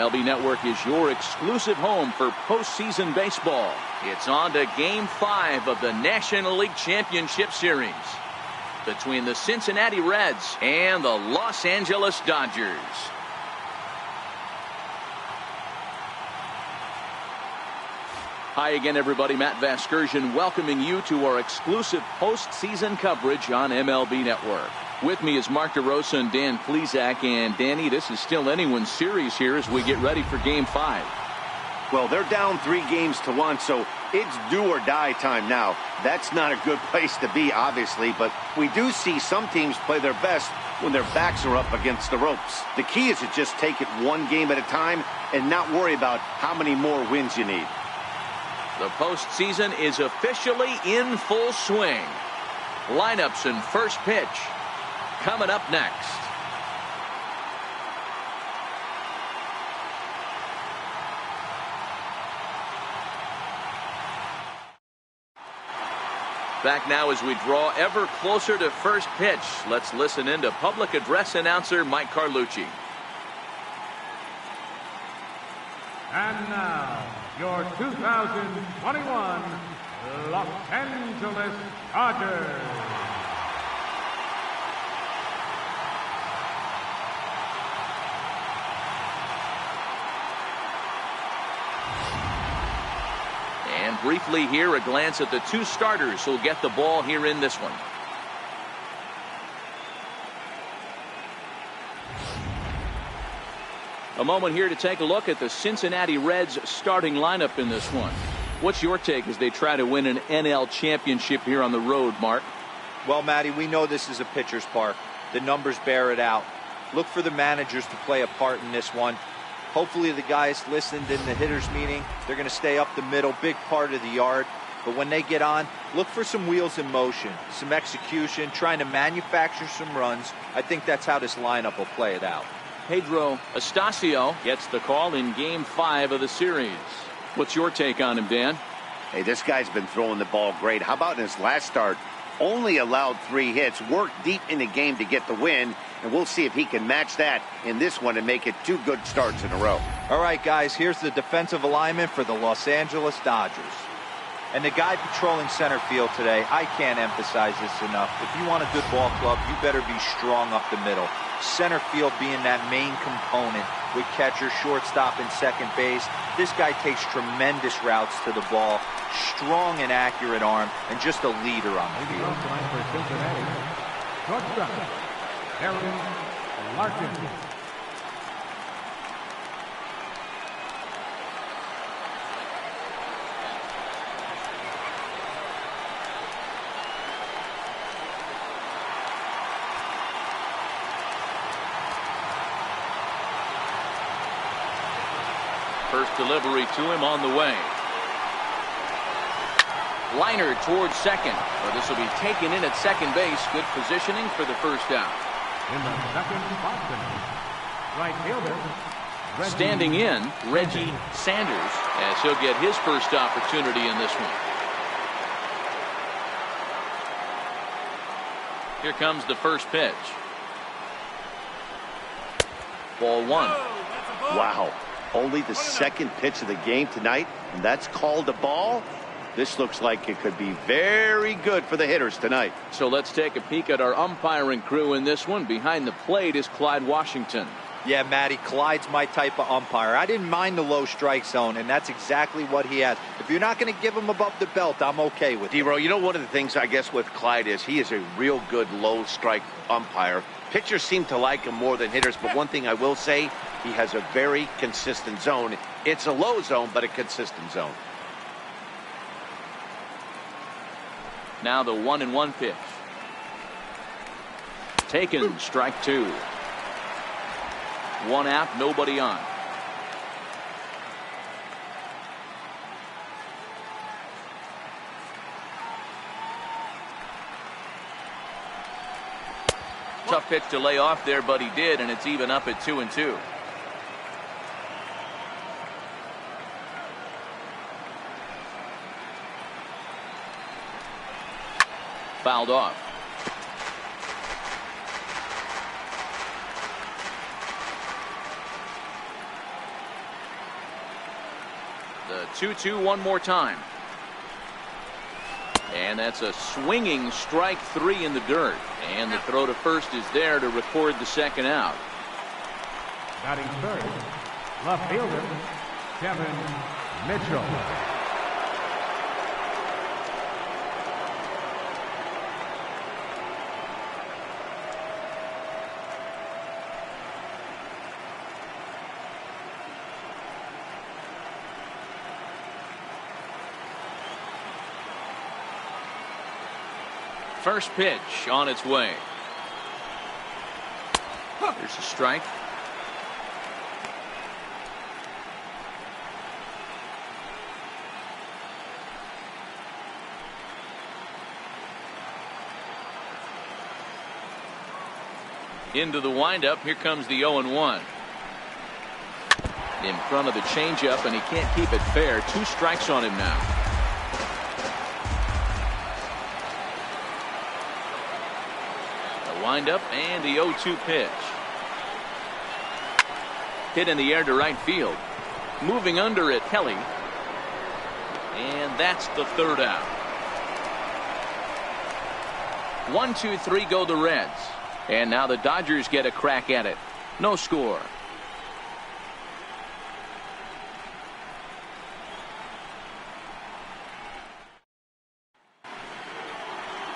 MLB Network is your exclusive home for postseason baseball. It's on to Game 5 of the National League Championship Series between the Cincinnati Reds and the Los Angeles Dodgers. Hi again, everybody. Matt Vasgersian welcoming you to our exclusive postseason coverage on MLB Network. With me is Mark DeRosa and Dan Plesac. And Danny, this is still anyone's series here as we get ready for Game 5. Well, they're down 3-1, so it's do or die time now. That's not a good place to be, obviously, but we do see some teams play their best when their backs are up against the ropes. The key is to just take it one game at a time and not worry about how many more wins you need. The postseason is officially in full swing. Lineups and first pitch coming up next. Back now as we draw ever closer to first pitch. Let's listen in to public address announcer Mike Carlucci. And now, your 2021 Los Angeles Dodgers. And briefly here, a glance at the two starters who'll get the ball here in this one. A moment here to take a look at the Cincinnati Reds starting lineup in this one. What's your take as they try to win an NL championship here on the road, Mark? Well, Matty, we know this is a pitcher's park. The numbers bear it out. Look for the managers to play a part in this one. Hopefully the guys listened in the hitters meeting. They're going to stay up the middle, big part of the yard. But when they get on, look for some wheels in motion, some execution, trying to manufacture some runs. I think that's how this lineup will play it out. Pedro Estacio gets the call in Game 5 of the series. What's your take on him, Dan? Hey, this guy's been throwing the ball great. How about in his last start? Only allowed 3 hits, worked deep in the game to get the win, and we'll see if he can match that in this one and make it 2 good starts in a row. All right, guys, here's the defensive alignment for the Los Angeles Dodgers. And the guy patrolling center field today, I can't emphasize this enough. If you want a good ball club, you better be strong up the middle. Center field being that main component with catcher, shortstop, and second base. This guy takes tremendous routes to the ball, strong and accurate arm, and just a leader on the field. Shortstop, Barry Larkin. First delivery to him on the way. Liner towards second. Well, this will be taken in at second base. Good positioning for the first out. In the second box, right fielder, standing in, Reggie Sanders, as he'll get his first opportunity in this one. Here comes the first pitch. Ball 1. Wow. Only the second pitch of the game tonight, and that's called a ball. This looks like it could be very good for the hitters tonight. So let's take a peek at our umpiring crew in this one. Behind the plate is Clyde Washington. Yeah, Matty, Clyde's my type of umpire. I didn't mind the low strike zone, and that's exactly what he has. If you're not going to give him above the belt, I'm okay with it. D-Row, you know, one of the things, I guess, with Clyde is he is a real good low strike umpire. Pitchers seem to like him more than hitters, but one thing I will say, he has a very consistent zone. It's a low zone, but a consistent zone. Now the 1-1 pitch. Taken, strike 2. One out, nobody on. Tough pitch to lay off there, but he did, and it's even up at 2-2. Fouled off. The 2-2 one more time. And that's a swinging strike 3 in the dirt. And the throw to first is there to record the second out. Batting third, left fielder, Kevin Mitchell. First pitch on its way. There's a strike. Into the windup. Here comes the 0-1. In front of the changeup, and he can't keep it fair. 2 strikes on him now. Windup and the 0-2 pitch. Hit in the air to right field. Moving under it, Kelly. And that's the third out. 1, 2, 3 go the Reds. And now the Dodgers get a crack at it. No score.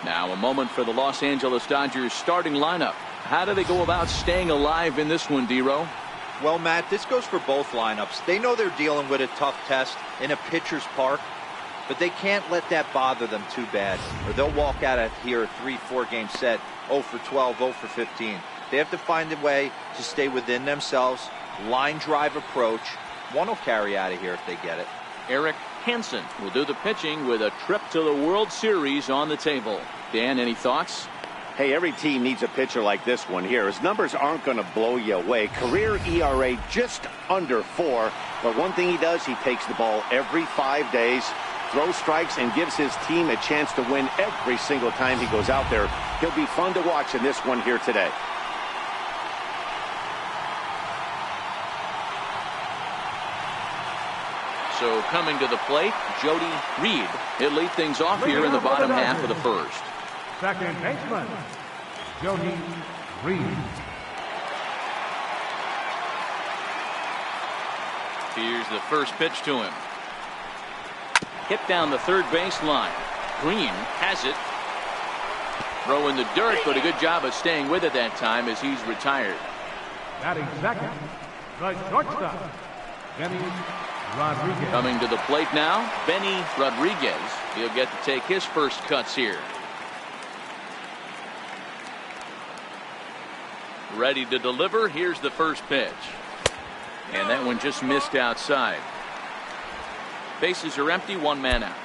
Now a moment for the Los Angeles Dodgers starting lineup. How do they go about staying alive in this one, D-Row? Well, Matt, this goes for both lineups. They know they're dealing with a tough test in a pitcher's park, but they can't let that bother them too bad, or they'll walk out of here a 3-4 game set, 0 for 12, 0 for 15. They have to find a way to stay within themselves, line drive approach. One will carry out of here if they get it. Eric Hansen will do the pitching with a trip to the World Series on the table. Dan, any thoughts? Hey, every team needs a pitcher like this one here. His numbers aren't going to blow you away. Career ERA just under 4. But one thing he does, he takes the ball every 5 days, throws strikes, and gives his team a chance to win every single time he goes out there. He'll be fun to watch in this one here today. So coming to the plate, Jody Reed. He'll lead things off here in the bottom half of the first. Second baseman, Jody Reed. Here's the first pitch to him. Hit down the third baseline. Green has it. Throw in the dirt, but a good job of staying with it that time as he's retired. Batting second, the shortstop, Benny Rodriguez. Coming to the plate now, Benny Rodriguez. He'll get to take his first cuts here. Ready to deliver. Here's the first pitch. And that one just missed outside. Bases are empty, 1 man out.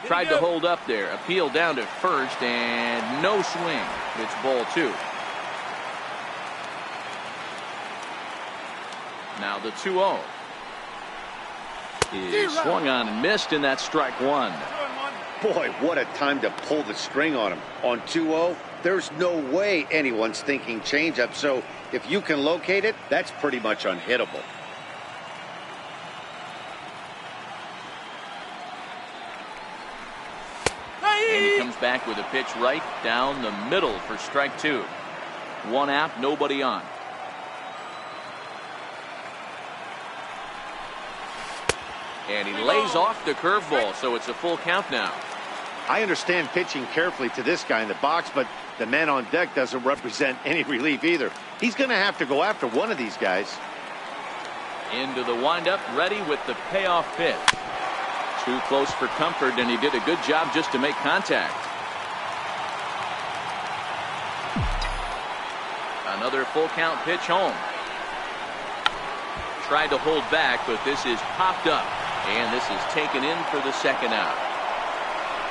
Tried to hold up there. Appeal down to first, and no swing. It's ball 2. Now the 2-0. Is swung on and missed, and that's strike 1. Boy, what a time to pull the string on him. On 2-0, there's no way anyone's thinking changeup. So if you can locate it, that's pretty much unhittable. And he comes back with a pitch right down the middle for strike 2. 1 out, nobody on. And he lays off the curveball, so it's a full count now. I understand pitching carefully to this guy in the box, but the man on deck doesn't represent any relief either. He's going to have to go after one of these guys. Into the windup, ready with the payoff pitch. Too close for comfort, and he did a good job just to make contact. Another full count pitch home. Tried to hold back, but this is popped up. And this is taken in for the second out.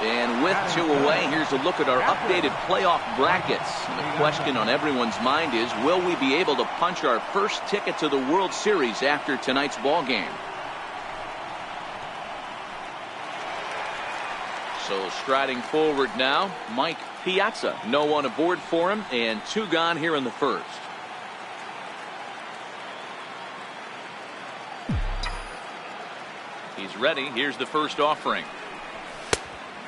And with 2 away, here's a look at our updated playoff brackets. And the question on everyone's mind is, will we be able to punch our first ticket to the World Series after tonight's ball game? So striding forward now, Mike Piazza. No one aboard for him, and 2 gone here in the first. He's ready. Here's the first offering.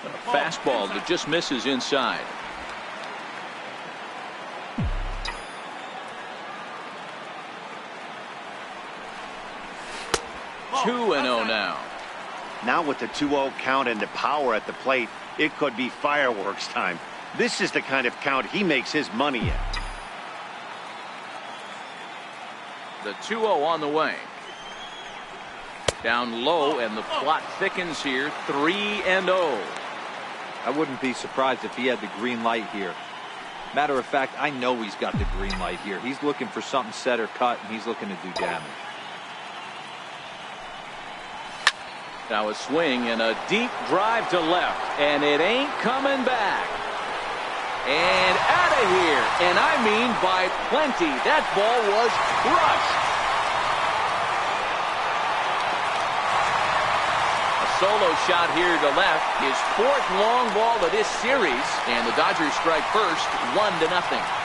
A fastball that just misses inside. 2-0 now. Now with the 2-0 count and the power at the plate, it could be fireworks time. This is the kind of count he makes his money in. The 2-0 on the way. Down low, and the plot thickens here. 3-0. I wouldn't be surprised if he had the green light here. Matter of fact, I know he's got the green light here. He's looking for something set or cut, and he's looking to do damage. Now a swing and a deep drive to left, and it ain't coming back. And out of here, and I mean by plenty. That ball was crushed. A solo shot here to left, his 4th long ball of this series, and the Dodgers strike first, 1-0.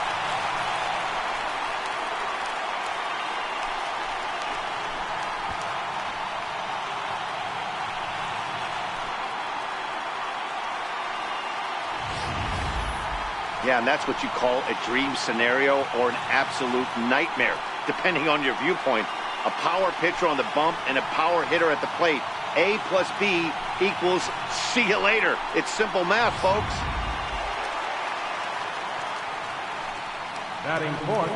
Yeah, and that's what you call a dream scenario or an absolute nightmare, depending on your viewpoint. A power pitcher on the bump and a power hitter at the plate. A plus B equals see you later. It's simple math, folks. Batting fourth,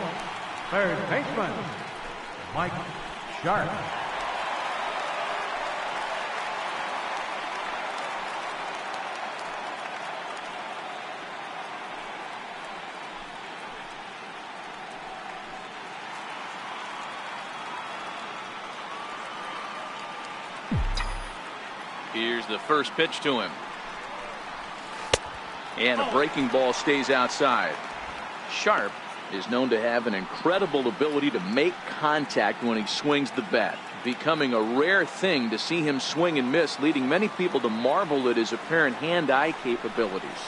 third baseman, Mike Sharp. Here's the first pitch to him. And a breaking ball stays outside. Sharp is known to have an incredible ability to make contact when he swings the bat, becoming a rare thing to see him swing and miss, leading many people to marvel at his apparent hand-eye capabilities.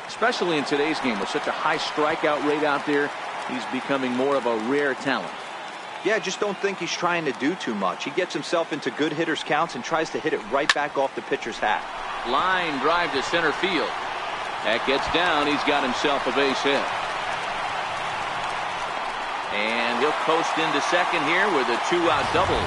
Especially in today's game with such a high strikeout rate out there, he's becoming more of a rare talent. Yeah, I just don't think he's trying to do too much. He gets himself into good hitters' counts and tries to hit it right back off the pitcher's hat. Line drive to center field. That gets down. He's got himself a base hit. And he'll coast into second here with a 2-out double.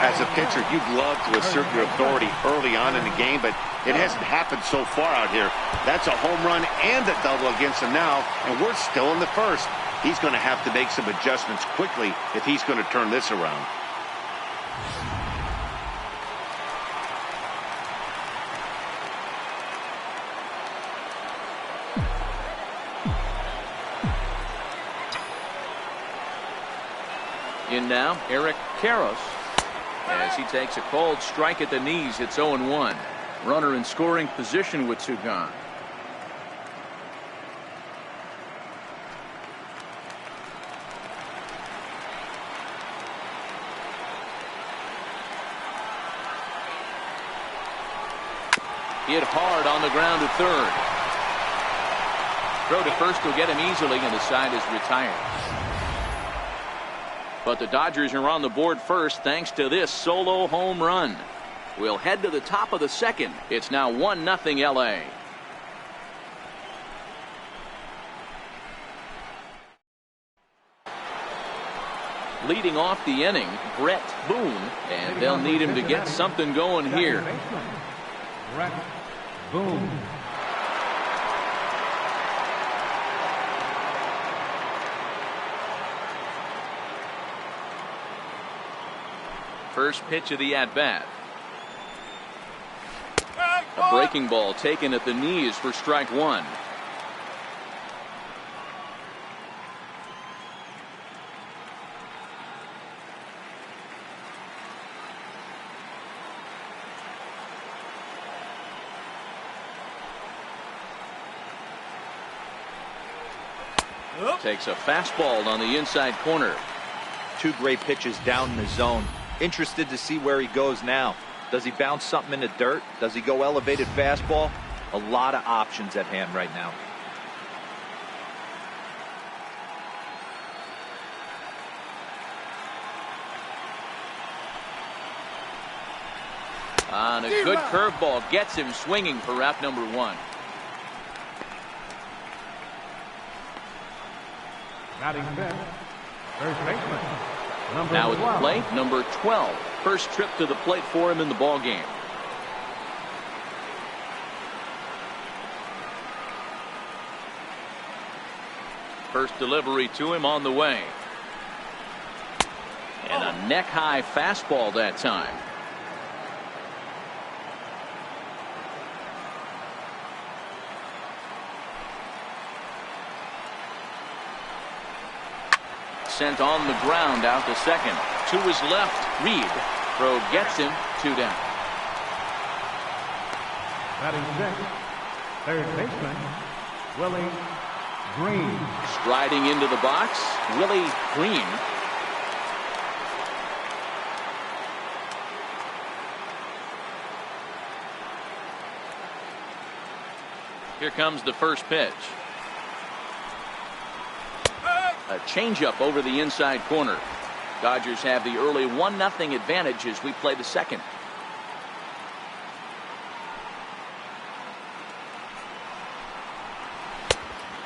As a pitcher, you'd love to assert your authority early on in the game, but it hasn't happened so far out here. That's a home run and a double against him now, and we're still in the first. He's going to have to make some adjustments quickly if he's going to turn this around. In now, Eric Karros, as he takes a cold strike at the knees. It's 0-1. Runner in scoring position with 2 gone. Hit hard on the ground to third. Throw to first will get him easily, and the side is retired. But the Dodgers are on the board first thanks to this solo home run. We'll head to the top of the second. It's now 1-0 LA. Leading off the inning, Bret Boone, and they'll need him to get something going here. Bret Boone. First pitch of the at-bat. A breaking ball taken at the knees for strike 1. Takes a fastball on the inside corner. 2 great pitches down in the zone. Interested to see where he goes now. Does he bounce something in the dirt? Does he go elevated fastball? A lot of options at hand right now. On a good curveball gets him swinging for out number 1. Batting fifth, first baseman, number Now at 12. the plate, number 12. First trip to the plate for him in the ball game. First delivery to him on the way. And a neck-high fastball that time. Sent on the ground out to second. To his left, Reed. Throw gets him, 2 down. Batting sixth, third baseman, Willie Green. Striding into the box, Willie Green. Here comes the first pitch. A changeup over the inside corner. Dodgers have the early 1-0 advantage as we play the second.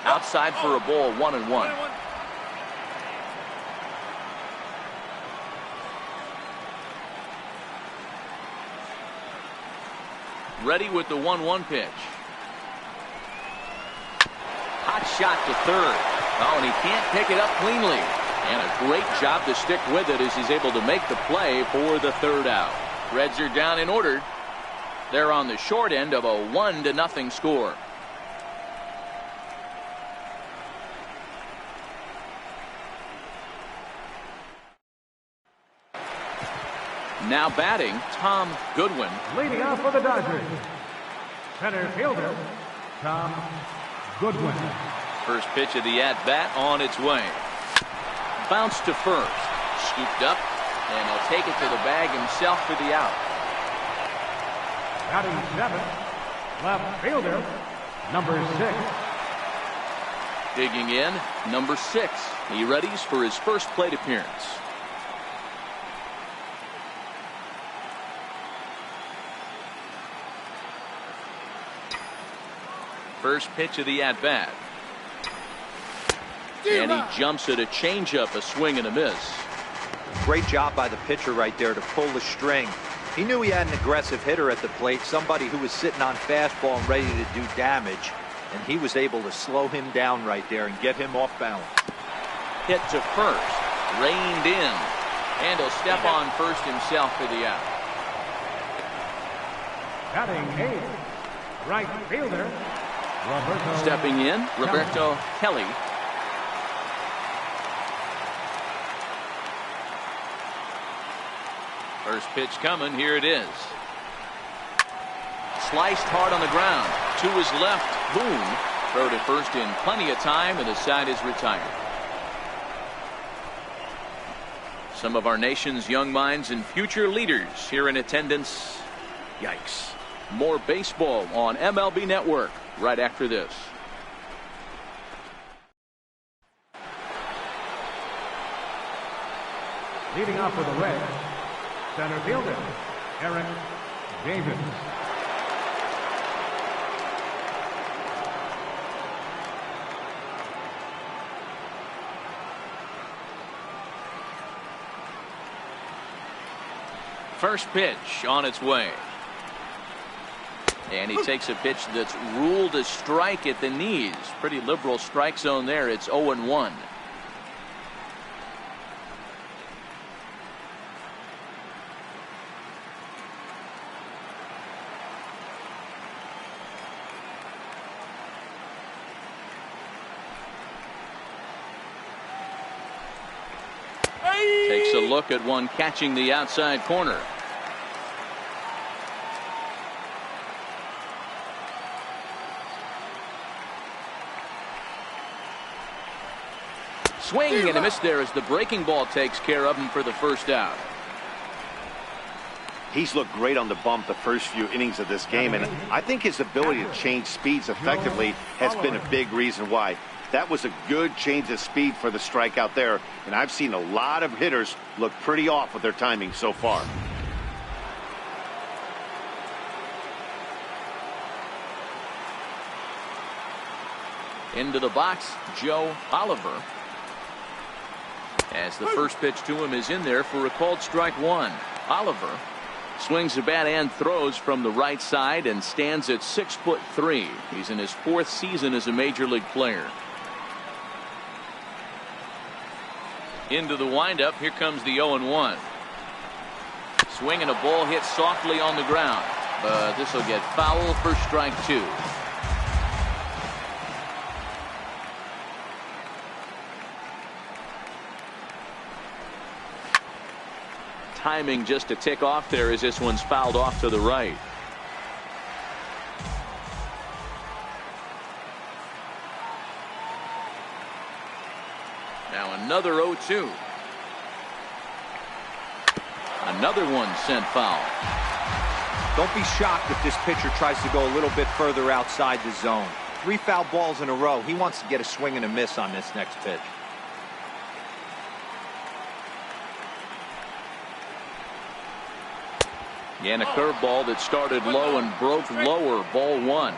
Outside for a ball, 1-1. Ready with the 1-1 pitch. Hot shot to third. Oh, and he can't pick it up cleanly. And a great job to stick with it as he's able to make the play for the third out. Reds are down and ordered. They're on the short end of a 1-0 score. Now batting, Tom Goodwin. Leading off for the Dodgers, center fielder, Tom Goodwin. First pitch of the at-bat on its way. Bounce to first. Scooped up, and he'll take it to the bag himself for the out. Batting seventh, left fielder, number 6. Digging in, number 6. He readies for his first plate appearance. First pitch of the at-bat. And he jumps at a changeup, a swing and a miss. Great job by the pitcher right there to pull the string. He knew he had an aggressive hitter at the plate, somebody who was sitting on fastball and ready to do damage, and he was able to slow him down right there and get him off balance. Hit to first, reined in, and he'll step on first himself for the out. Batting eighth, right fielder, Roberto. Stepping in, Roberto Kelly. First pitch coming, here it is. Sliced hard on the ground. To his left, Boone. Throw to first in plenty of time, and the side is retired. Some of our nation's young minds and future leaders here in attendance. Yikes. More baseball on MLB Network right after this. Leading off for the Reds, center fielder, Eric Davis. First pitch on its way. And he takes a pitch that's ruled a strike at the knees. Pretty liberal strike zone there. It's 0-1. Takes a look at one catching the outside corner. Swing and a miss there as the breaking ball takes care of him for the first out. He's looked great on the bump the first few innings of this game, and I think his ability to change speeds effectively has been a big reason why. That was a good change of speed for the strikeout there, and I've seen a lot of hitters look pretty off with their timing so far. Into the box, Joe Oliver. As the first pitch to him is in there for a called strike one. Oliver swings the bat and throws from the right side and stands at 6'3". He's in his 4th season as a major league player. Into the windup. Here comes the 0-1. Swing and a ball hit softly on the ground, but this will get foul for strike 2. Timing just a tick off there as this one's fouled off to the right. Now another 0-2. Another one sent foul. Don't be shocked if this pitcher tries to go a little bit further outside the zone. 3 foul balls in a row. He wants to get a swing and a miss on this next pitch. And a curveball that started low and broke lower. Ball 1.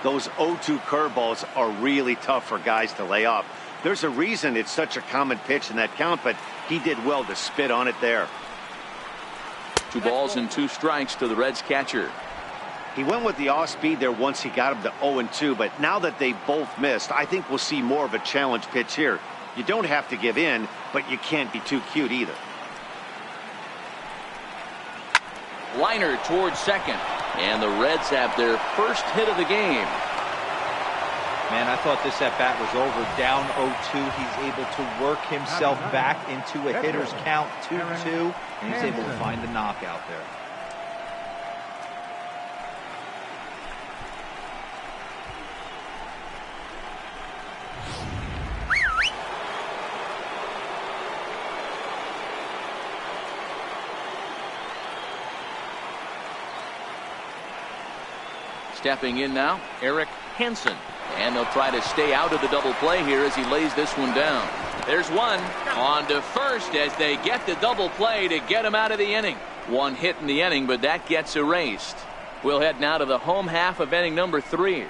Those 0-2 curveballs are really tough for guys to lay off. There's a reason it's such a common pitch in that count, but he did well to spit on it there. 2 balls and 2 strikes to the Reds catcher. He went with the off speed there once he got him to 0-2, but now that they both missed, I think we'll see more of a challenge pitch here. You don't have to give in, but you can't be too cute either. Liner towards second, and the Reds have their first hit of the game. Man, I thought this at bat was over. Down 0-2. He's able to work himself back into a hitter's count 2-2, and he's able to find the knockout there. Stepping in now, Eric Hansen. And they'll try to stay out of the double play here as he lays this one down. There's one on to first as they get the double play to get him out of the inning. 1 hit in the inning, but that gets erased. We'll head now to the home half of inning number 3.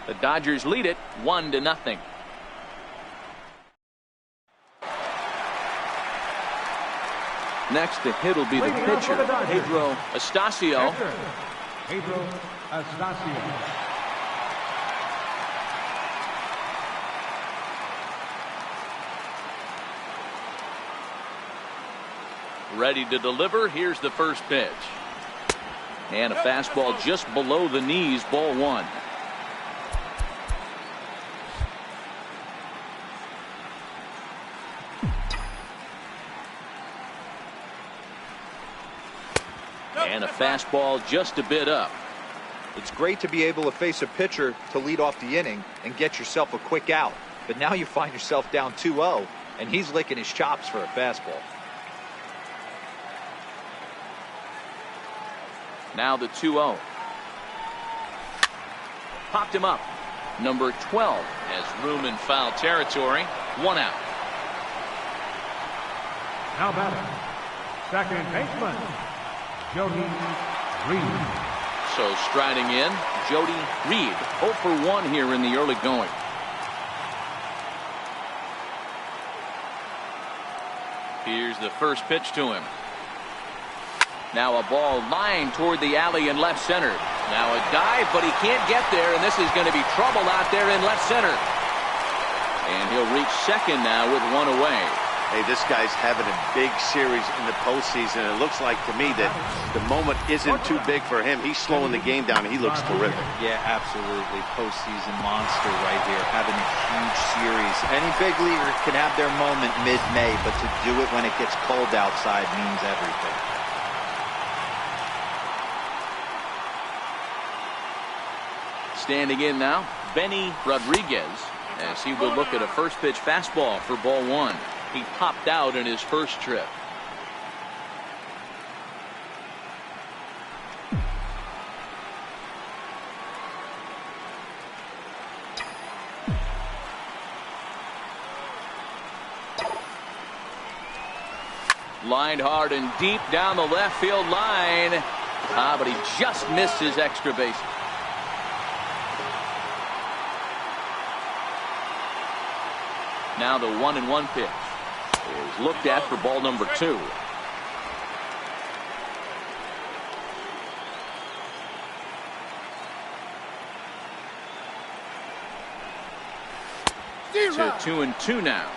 The Dodgers lead it 1-0. Next to hit will be the pitcher, Pedro Astacio. Pedro Astacio. Ready to deliver. Here's the first pitch. And a fastball just below the knees. Ball 1. And a fastball just a bit up. It's great to be able to face a pitcher to lead off the inning and get yourself a quick out. But now you find yourself down 2-0, and he's licking his chops for a fastball. Now the 2-0. Popped him up. Number 12 has room in foul territory. 1 out. Now batting, second baseman, Jody Reed. So striding in, Jody Reed. 0 for 1 here in the early going. Here's the first pitch to him. Now a ball lined toward the alley in left center. Now a dive, but he can't get there, and this is going to be trouble out there in left center. And he'll reach second now with 1 away. Hey, this guy's having a big series in the postseason. It looks like to me that the moment isn't too big for him. He's slowing the game down. He looks terrific. Yeah, absolutely. Postseason monster right here, having a huge series. Any big leaguer can have their moment mid-May, but to do it when it gets cold outside means everything. Standing in now, Benny Rodriguez, as he will look at a first pitch fastball for ball 1. He popped out in his first trip. Lined hard and deep down the left field line. But he just missed his extra base. Now the 1-1 pitch is looked at for ball number 2. To 2-2 now.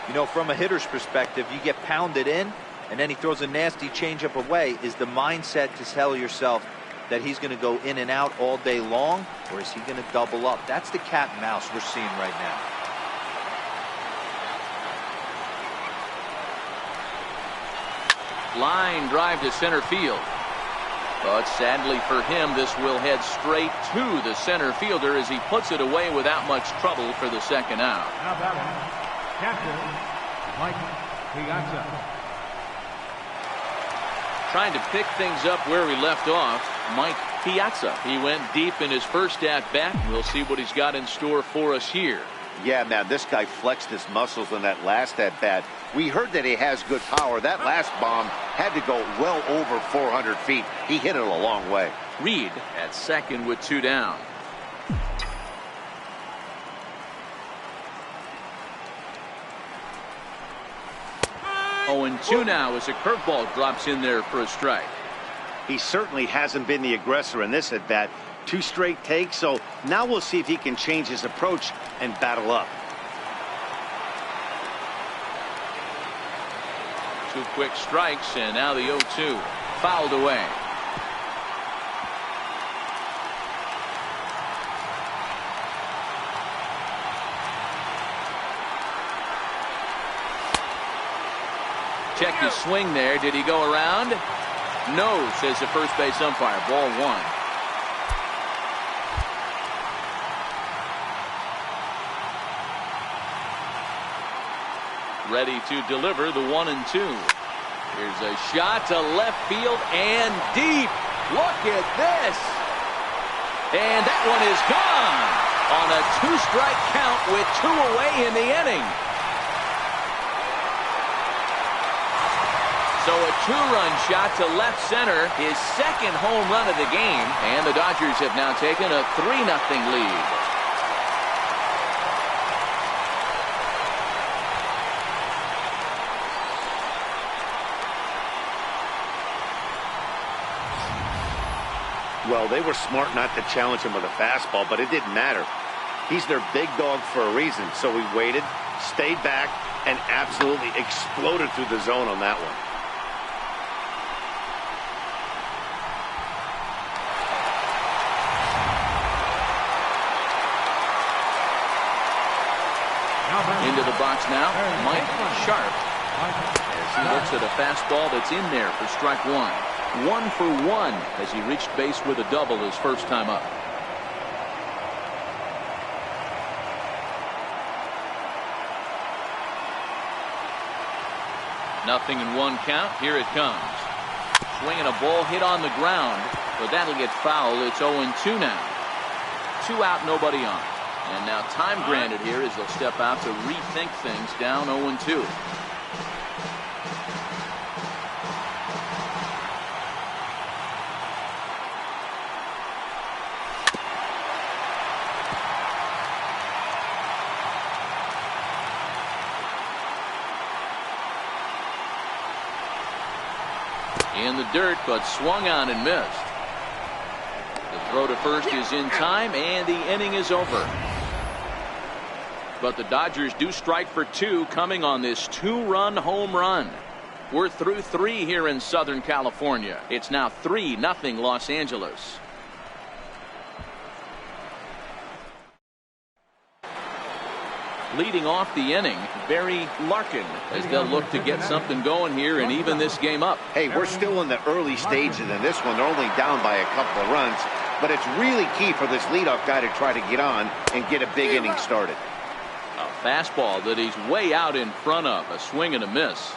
You know, from a hitter's perspective, you get pounded in, and then he throws a nasty changeup away. Is the mindset to tell yourself that he's going to go in and out all day long, or is he going to double up? That's the cat and mouse we're seeing right now. Line drive to center field. But sadly for him, this will head straight to the center fielder as he puts it away without much trouble for the second out. Now batting, catcher, Mike Piazza. Trying to pick things up where he left off, Mike Piazza. He went deep in his first at-bat. We'll see what he's got in store for us here. Yeah, man, this guy flexed his muscles in that last at-bat. We heard that he has good power. That last bomb had to go well over 400 feet. He hit it a long way. Reed at second with 2 down. Oh, and 2 now as a curveball drops in there for a strike. He certainly hasn't been the aggressor in this at-bat. 2 straight takes, so now we'll see if he can change his approach and battle up. 2 quick strikes, and now the 0-2 fouled away. Check his swing there. Did he go around? No, says the first base umpire. Ball 1. Ready to deliver the 1-2. Here's a shot to left field and deep. Look at this. And that one is gone on a 2-strike count with 2 away in the inning. So a 2-run shot to left center, his second home run of the game, and the Dodgers have now taken a 3-0 lead. Well, they were smart not to challenge him with a fastball, but it didn't matter. He's their big dog for a reason, so he waited, stayed back, and absolutely exploded through the zone on that one. Into the box now, Mike Sharp, as he looks at a fastball that's in there for strike 1. 1 for 1 as he reached base with a double his first time up. Nothing in 1 count. Here it comes. Swinging a ball hit on the ground, but that'll get fouled. It's 0-2 now. 2 out, nobody on. And now time granted here as they'll step out to rethink things down 0-2. In the dirt, but swung on and missed. The throw to first is in time, and the inning is over. But the Dodgers do strike for 2 coming on this 2-run home run. We're through 3 here in Southern California. It's now 3-0 Los Angeles. Leading off the inning, Barry Larkin, as they'll look to get something going here and even this game up. Hey, we're still in the early stages in this one. They're only down by a couple of runs, but it's really key for this leadoff guy to try to get on and get a big inning started. A fastball that he's way out in front of, a swing and a miss.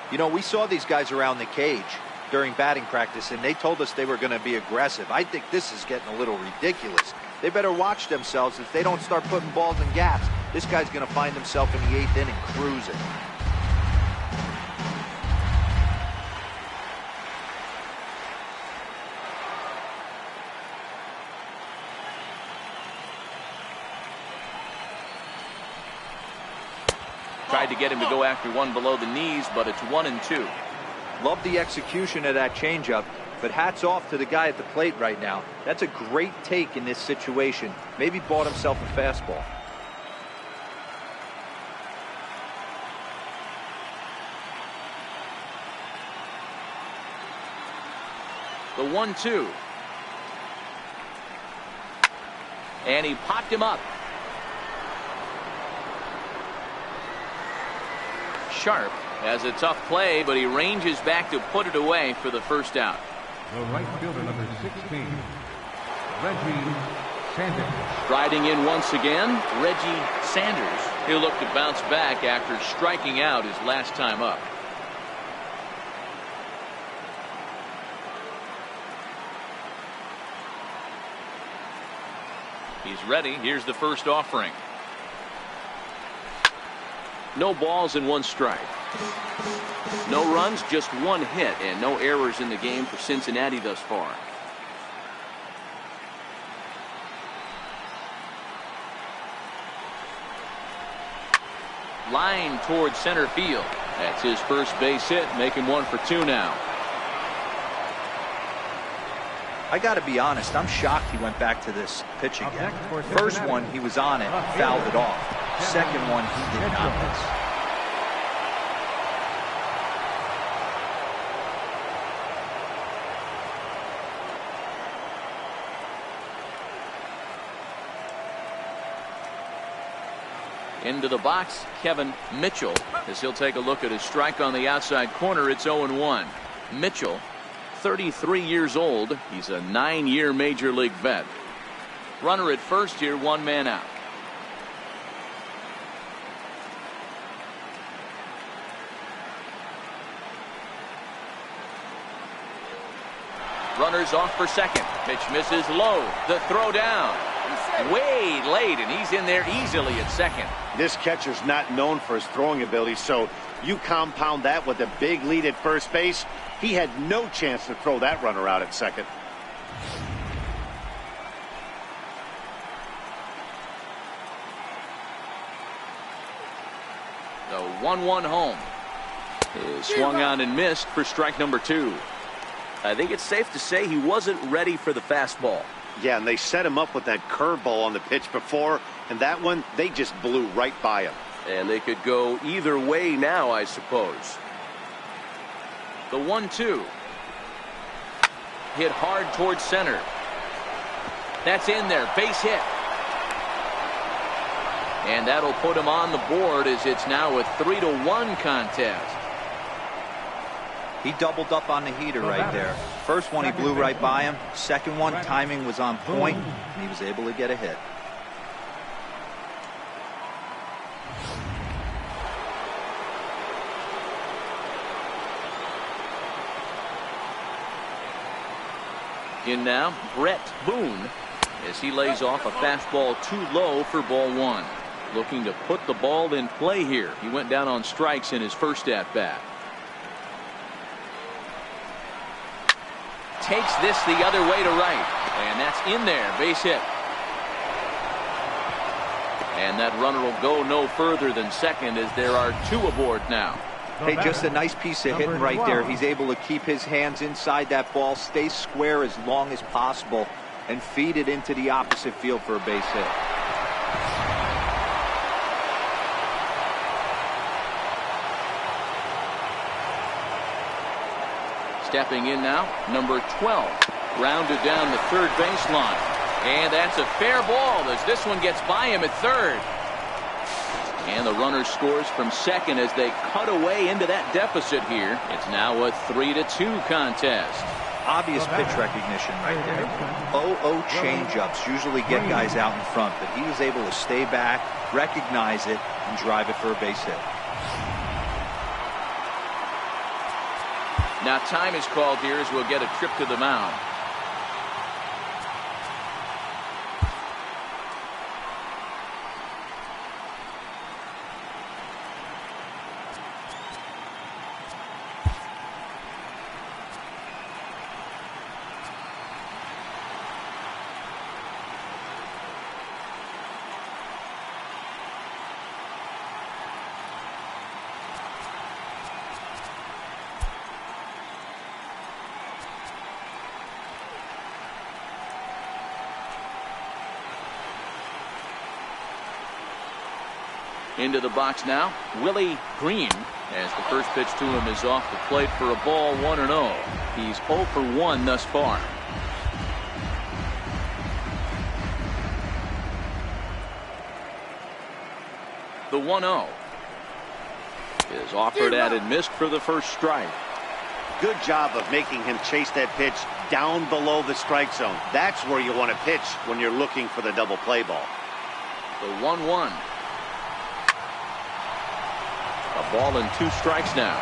You know, we saw these guys around the cage during batting practice, and they told us they were going to be aggressive. I think this is getting a little ridiculous. They better watch themselves. If they don't start putting balls in gaps, this guy's going to find himself in the 8th inning cruising. Tried to get him to go after one below the knees, but it's 1-2. Love the execution of that changeup, but hats off to the guy at the plate right now. That's a great take in this situation. Maybe bought himself a fastball. The 1-2. And he popped him up. Sharp has a tough play, but he ranges back to put it away for the first out. The right fielder, number 16, Reggie Sanders. Riding in once again, Reggie Sanders. He'll look to bounce back after striking out his last time up. He's ready. Here's the first offering. No balls and one strike. No runs, just one hit, and no errors in the game for Cincinnati thus far. Line towards center field. That's his first base hit, making 1 for 2 now. I got to be honest, I'm shocked he went back to this pitch again. First one, he was on it, fouled it off. Second one, he did not miss. Into the box, Kevin Mitchell, as he'll take a look at his strike on the outside corner. It's 0-1. Mitchell, 33 years old. He's a 9-year major league vet. Runner at first here, 1 man out. Runners off for second. Pitch misses low. The throw down. Way late, and he's in there easily at second. This catcher's not known for his throwing ability, so you compound that with a big lead at first base. He had no chance to throw that runner out at second. The 1-1 home is swung on and missed for strike number 2. I think it's safe to say he wasn't ready for the fastball. Yeah, and they set him up with that curveball on the pitch before, and that one, they just blew right by him. And they could go either way now, I suppose. The 1-2. Hit hard towards center. That's in there. Base hit. And that'll put him on the board as it's now a 3-1 contest. He doubled up on the heater right there. First one, he blew right by him. Second one, timing was on point, and he was able to get a hit. In now, Bret Boone, as he lays off a fastball too low for ball 1. Looking to put the ball in play here. He went down on strikes in his first at-bat. Takes this the other way to right, and that's in there. Base hit. And that runner will go no further than second as there are 2 aboard now. Hey, just a nice piece of hitting right there. He's able to keep his hands inside that ball, stay square as long as possible, and feed it into the opposite field for a base hit. Stepping in now, number 12. Rounded down the third baseline. And that's a fair ball as this one gets by him at third. And the runner scores from second as they cut away into that deficit here. It's now a 3-2 contest. Obvious pitch recognition right there. 0-0 changeups usually get guys out in front, but he was able to stay back, recognize it, and drive it for a base hit. Now time is called here as we'll get a trip to the mound. Into the box now, Willie Green, as the first pitch to him is off the plate for a ball, 1-0. He's 0 for 1 thus far. The 1-0 is offered at and missed for the first strike. Good job of making him chase that pitch down below the strike zone. That's where you want to pitch when you're looking for the double play ball. The 1-1. A ball and 2 strikes now.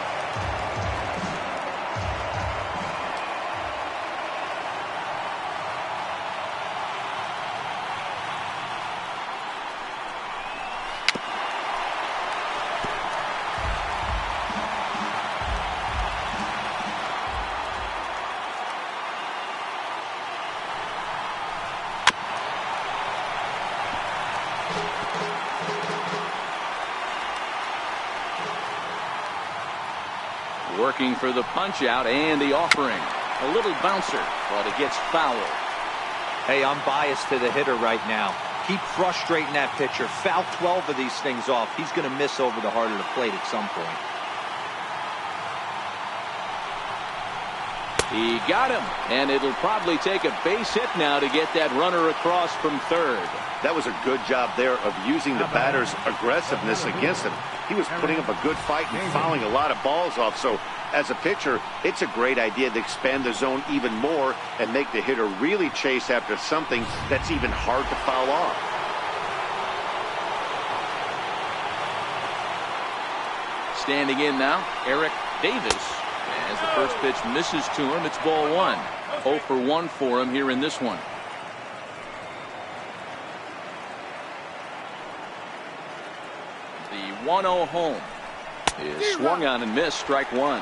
Working for the punch out and the offering. A little bouncer, but it gets fouled. Hey, I'm biased to the hitter right now. Keep frustrating that pitcher. Foul 12 of these things off. He's going to miss over the heart of the plate at some point. He got him, and it'll probably take a base hit now to get that runner across from third. That was a good job there of using the batter's aggressiveness against him. He was putting up a good fight and fouling a lot of balls off. So as a pitcher, it's a great idea to expand the zone even more and make the hitter really chase after something that's even hard to foul off. Standing in now, Eric Davis. As the first pitch misses to him, it's ball 1. 0 for 1 for him here in this one. The 1-0 home is swung on and missed, strike 1.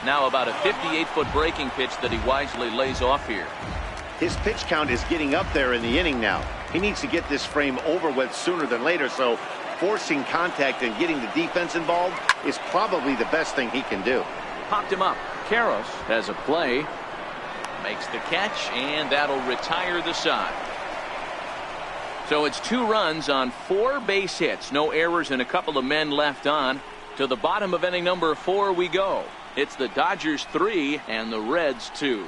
Now about a 58-foot breaking pitch that he wisely lays off here. His pitch count is getting up there in the inning now. He needs to get this frame over with sooner than later, so forcing contact and getting the defense involved is probably the best thing he can do. Popped him up. Karros has a play. Makes the catch, and that'll retire the side. So it's 2 runs on 4 base hits. No errors and a couple of men left on. To the bottom of inning number 4 we go. It's the Dodgers 3 and the Reds 2.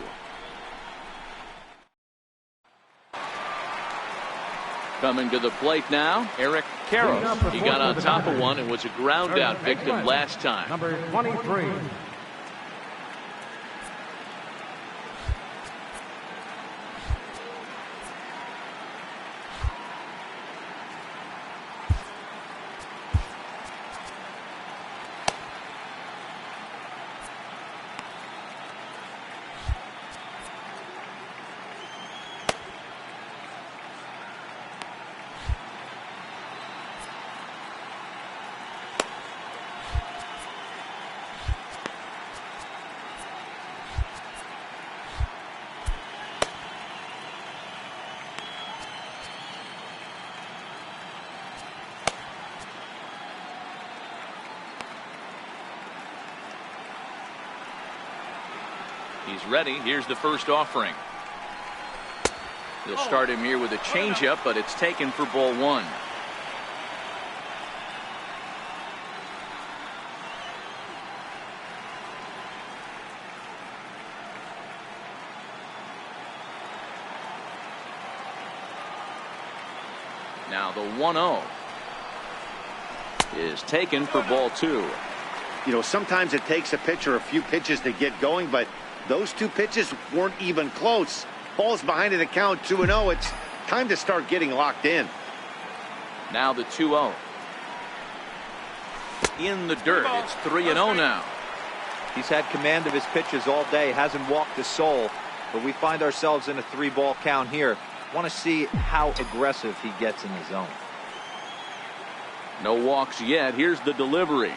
Coming to the plate now, Eric Karros. He got on top of one and was a ground out victim last time. Number 23. He's ready. Here's the first offering. They'll start him here with a changeup, but it's taken for ball 1. Now the 1-0 is taken for ball 2. You know, sometimes it takes a pitcher a few pitches to get going, but those 2 pitches weren't even close. Ball's behind in the count, 2-0. It's time to start getting locked in. Now the 2-0. In the dirt. It's 3-0 now. He's had command of his pitches all day. Hasn't walked a soul. But we find ourselves in a 3-ball count here. Want to see how aggressive he gets in the zone. No walks yet. Here's the delivery.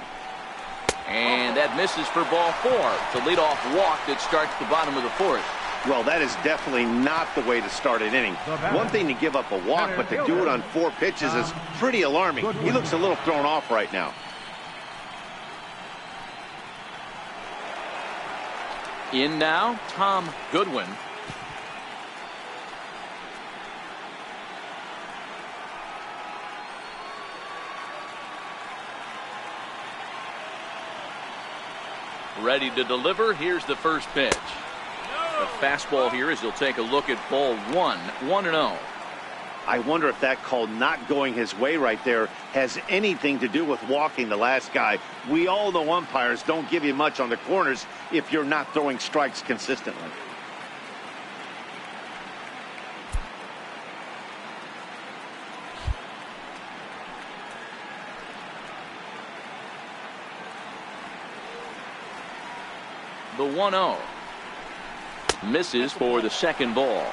And that misses for ball 4. The leadoff walk that starts the bottom of the 4th. Well, that is definitely not the way to start an inning. One thing to give up a walk, but to do it on 4 pitches is pretty alarming. He looks a little thrown off right now. In now, Tom Goodwin. Ready to deliver. Here's the first pitch. The fastball here as he'll take a look at ball 1-0. I wonder if that call not going his way right there has anything to do with walking the last guy. We all know umpires don't give you much on the corners if you're not throwing strikes consistently. The 1-0. Misses for the second ball.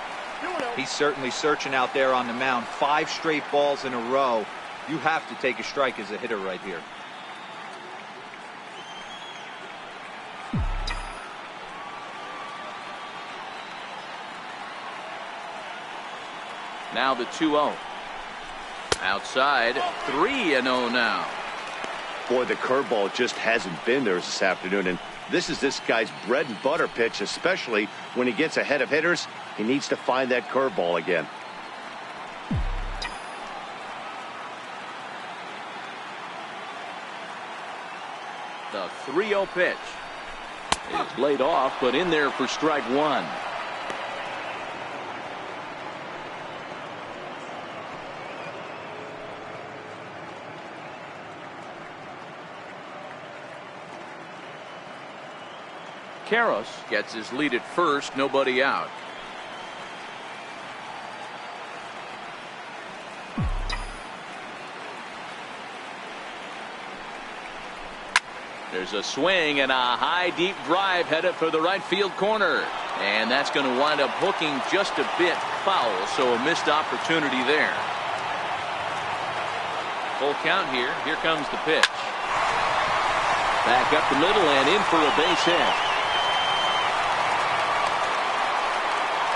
He's certainly searching out there on the mound. 5 straight balls in a row. You have to take a strike as a hitter right here. Now the 2-0. Outside, 3-0 now. Boy, the curveball just hasn't been there this afternoon, and this is this guy's bread and butter pitch, especially when he gets ahead of hitters. He needs to find that curveball again. The 3-0 pitch is laid off, but in there for strike 1. Karros gets his lead at first, nobody out. There's a swing and a high deep drive headed for the right field corner, and that's going to wind up hooking just a bit foul, so a missed opportunity there. Full count here. Here comes the pitch. Back up the middle and in for a base hit.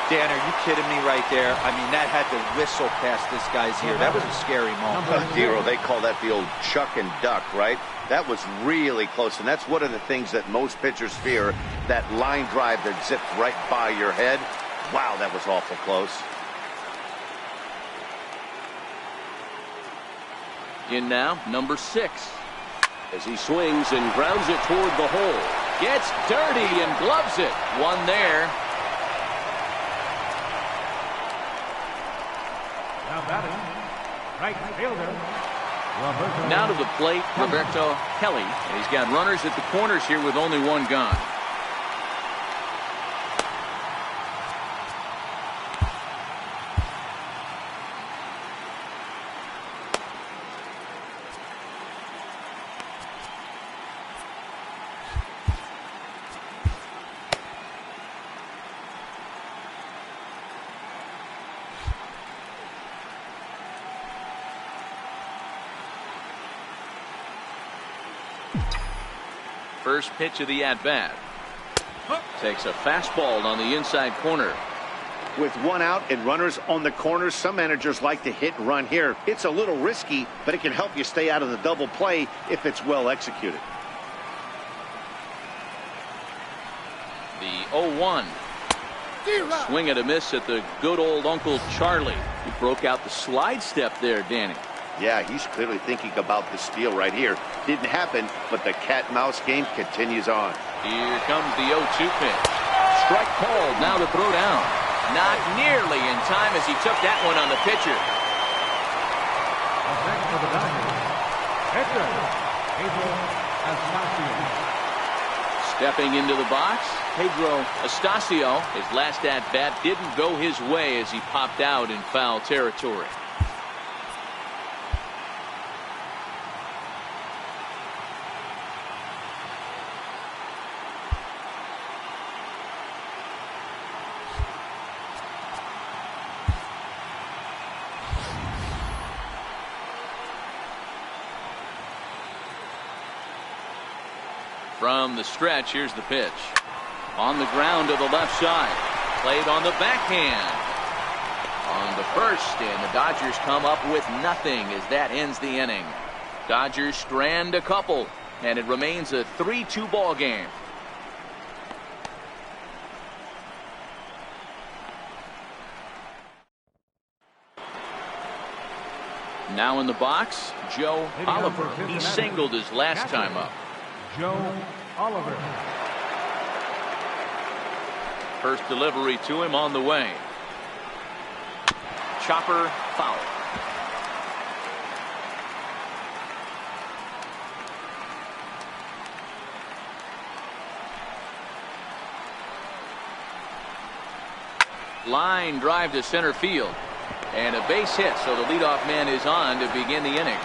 Dan, are you kidding me right there? I mean, that had to whistle past this guy's ear. That was a scary moment. Dero, they call that the old chuck and duck, right? That was really close, and that's one of the things that most pitchers fear, that line drive that zipped right by your head. Wow, that was awful close. In now, number 6. As he swings and grounds it toward the hole. Gets dirty and gloves it. One there. Now batting, right fielder, Roberto. Now to the plate, Roberto Kelly. And he's got runners at the corners here with only one gone. First pitch of the at-bat. Takes a fastball on the inside corner. With one out and runners on the corners, some managers like to hit and run here. It's a little risky, but it can help you stay out of the double play if it's well executed. The 0-1. Swing and a miss at the good old Uncle Charlie. He broke out the slide step there, Danny. Yeah, he's clearly thinking about the steal right here. Didn't happen, but the cat-mouse game continues on. Here comes the 0-2 pitch. Strike called. Now the throw down. Not nearly in time as he took that one on the pitcher. For the Dodgers, pitcher, Pedro Astacio. Stepping into the box, Pedro Astacio. His last at-bat didn't go his way as he popped out in foul territory. From the stretch, here's the pitch. On the ground to the left side. Played on the backhand. On the first, and the Dodgers come up with nothing as that ends the inning. Dodgers strand a couple, and it remains a 3-2 ball game. Now in the box, Joe Oliver. He singled his last time up. Joe Oliver. First delivery to him on the way. Chopper foul. Line drive to center field. And a base hit, so the leadoff man is on to begin the inning.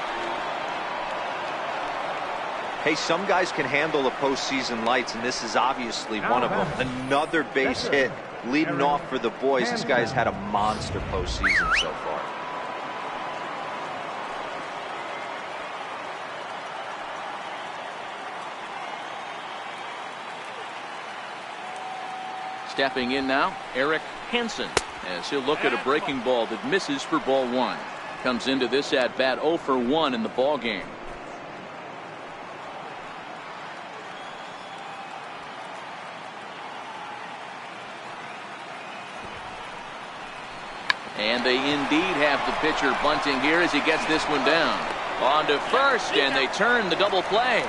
Hey, some guys can handle the postseason lights, and this is obviously one of them. Another base hit leading off for the boys. This guy's had a monster postseason so far. Stepping in now, Eric Hansen, as he'll look at a breaking ball that misses for ball one. Comes into this at bat 0 for 1 in the ball game. And they indeed have the pitcher bunting here as he gets this one down. On to first, and they turn the double play.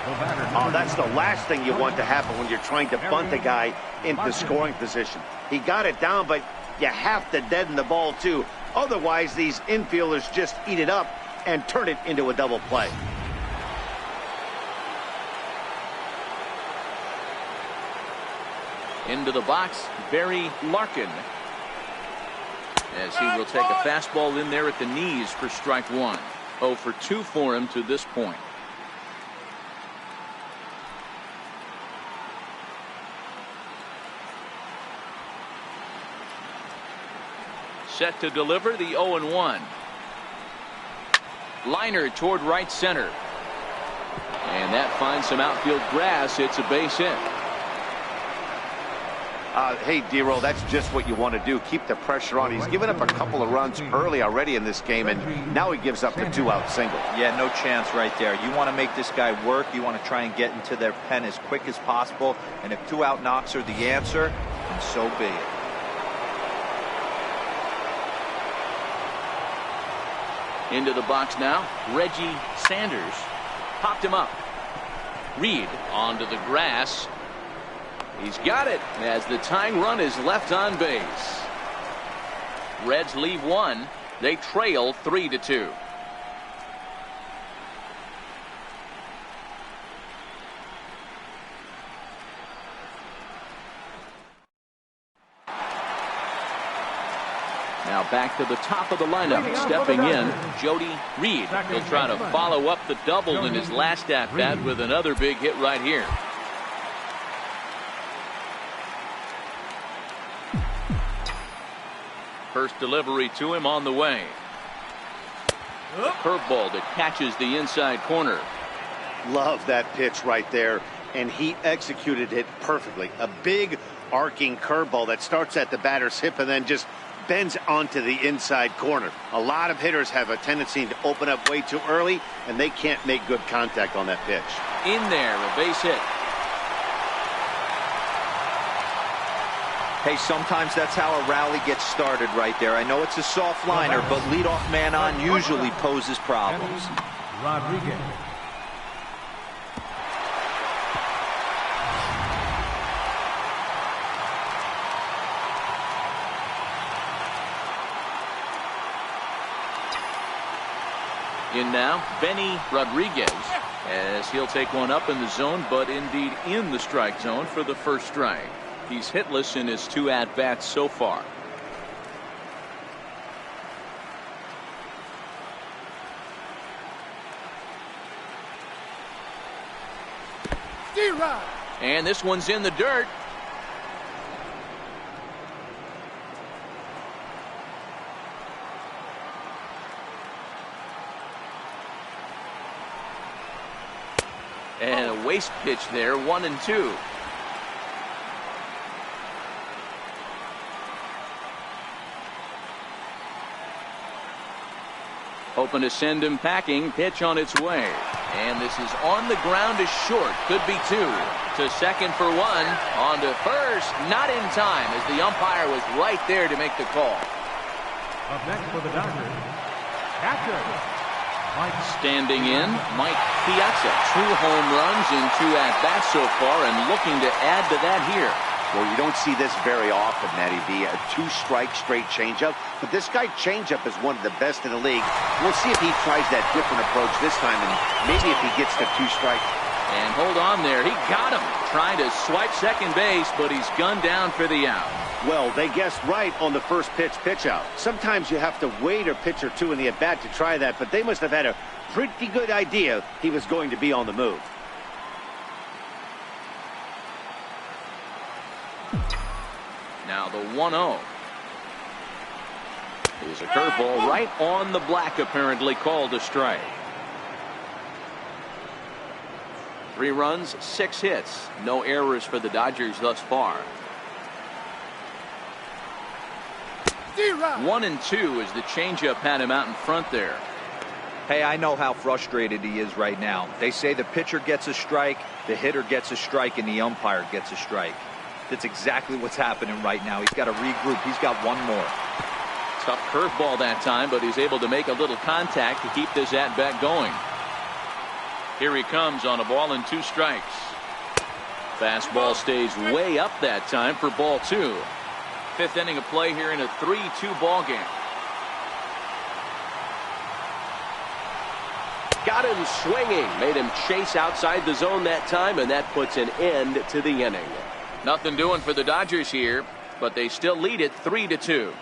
Oh, that's the last thing you want to happen when you're trying to bunt a guy into scoring position. He got it down, but you have to deaden the ball too. Otherwise, these infielders just eat it up and turn it into a double play. Into the box, Barry Larkin, as he will take a fastball in there at the knees for strike one. 0 for 2 for him to this point. Set to deliver the 0-1. Liner toward right center. And that finds some outfield grass. It's a base hit. Hey, D-Roll, that's just what you want to do. Keep the pressure on. He's given up a couple of runs early already in this game, and now he gives up the 2-out single. Yeah, no chance right there. You want to make this guy work. You want to try and get into their pen as quick as possible. And if 2-out knocks are the answer, then so be it. Into the box now, Reggie Sanders. Popped him up. Reed onto the grass. He's got it as the tying run is left on base. Reds leave one. They trail 3-2. Now back to the top of the lineup. Stepping in, Jody Reed. He'll try to follow up the double in his last at-bat with another big hit right here. First delivery to him on the way. A curveball that catches the inside corner. Love that pitch right there, and he executed it perfectly. A big arcing curveball that starts at the batter's hip and then just bends onto the inside corner. A lot of hitters have a tendency to open up way too early, and they can't make good contact on that pitch. In there, a base hit. Hey, sometimes that's how a rally gets started right there. I know it's a soft liner, but leadoff man on usually poses problems. Rodriguez. In now, Benny Rodriguez, as he'll take one up in the zone, but indeed in the strike zone for the first strike. He's hitless in his 2 at-bats so far. And this one's in the dirt. And a waste pitch there, 1-2. Hoping to send him packing. Pitch on its way. And this is on the ground is short. Could be 2. To second for 1. On to first. Not in time as the umpire was right there to make the call. Up next for the Dodgers, Catcher, Mike. Standing in, Mike Piazza. 2 home runs in 2 at-bats so far, and looking to add to that here. Well, you don't see this very often, Matty V. A 2-strike straight changeup. But this guy changeup is one of the best in the league. We'll see if he tries that different approach this time, and maybe if he gets to 2 strikes. And hold on there. He got him. Trying to swipe second base, but he's gunned down for the out. Well, they guessed right on the first pitch out. Sometimes you have to wait a pitch or 2 in the at-bat to try that, but they must have had a pretty good idea he was going to be on the move. Now the 1-0. Here's a curveball right on the black, apparently called a strike. 3 runs, 6 hits. No errors for the Dodgers thus far. 1-2 as the changeup had him out in front there. Hey, I know how frustrated he is right now. They say the pitcher gets a strike, the hitter gets a strike, and the umpire gets a strike. That's exactly what's happening right now. He's got to regroup. He's got 1 more. Tough curveball that time, but he's able to make a little contact to keep this at-bat going. Here he comes on a ball and 2 strikes. Fastball stays way up that time for ball 2. 5th inning of play here in a 3-2 ball game. Got him swinging. Made him chase outside the zone that time, and that puts an end to the inning. Nothing doing for the Dodgers here, but they still lead it 3-2.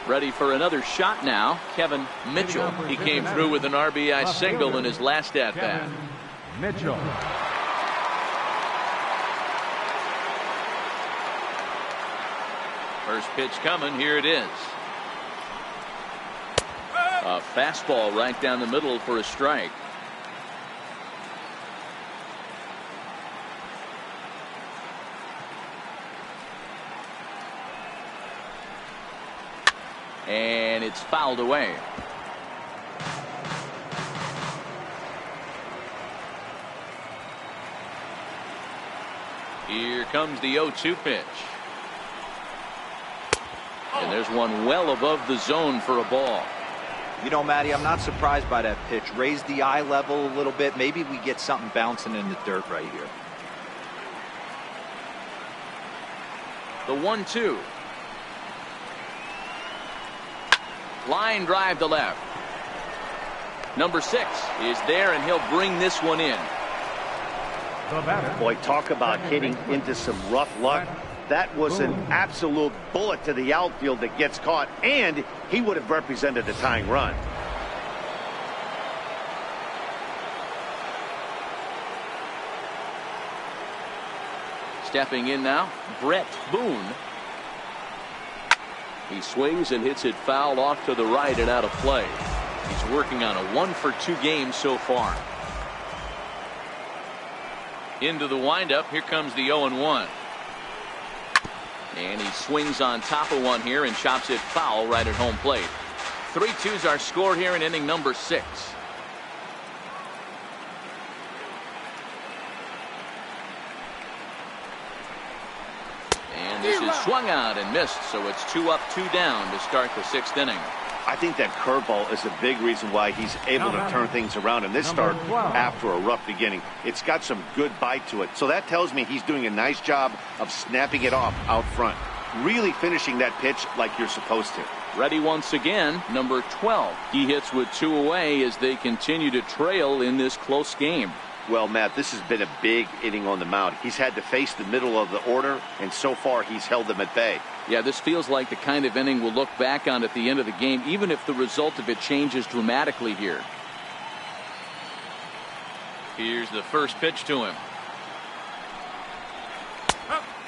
Ready for another shot now, Kevin Mitchell. He came through with an RBI single in his last at-bat. Mitchell. First pitch coming, here it is. A fastball right down the middle for a strike. And it's fouled away. Here comes the 0-2 pitch. And there's one well above the zone for a ball. You know, Matty, I'm not surprised by that pitch. Raise the eye level a little bit. Maybe we get something bouncing in the dirt right here. The 1-2. Line drive to left. Number 6 is there, and he'll bring this one in. The batter. Boy, talk about hitting into some rough luck. That was an absolute bullet to the outfield that gets caught, and he would have represented a tying run. Stepping in now, Bret Boone. He swings and hits it foul off to the right and out of play. He's working on a 1-for-2 game so far. Into the windup, here comes the 0-1. And he swings on top of one here and chops it foul right at home plate. 3-2s are scored here in inning number 6. And this is swung out and missed, so it's 2 up, 2 down to start the 6th inning. I think that curveball is a big reason why he's able to turn things around in this start after a rough beginning. It's got some good bite to it. So that tells me he's doing a nice job of snapping it off out front. Really finishing that pitch like you're supposed to. Ready once again, number 12. He hits with 2 away as they continue to trail in this close game. Well, Matt, this has been a big inning on the mound. He's had to face the middle of the order, and so far he's held them at bay. Yeah, this feels like the kind of inning we'll look back on at the end of the game, even if the result of it changes dramatically here. Here's the first pitch to him.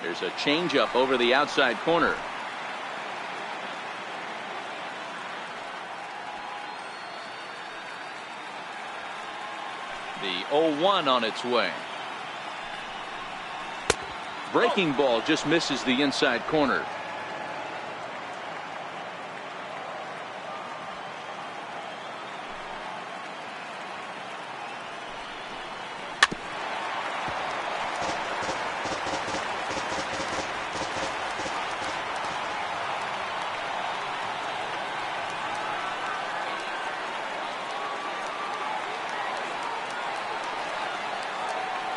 There's a changeup over the outside corner. The 0-1 on its way. Breaking ball just misses the inside corner.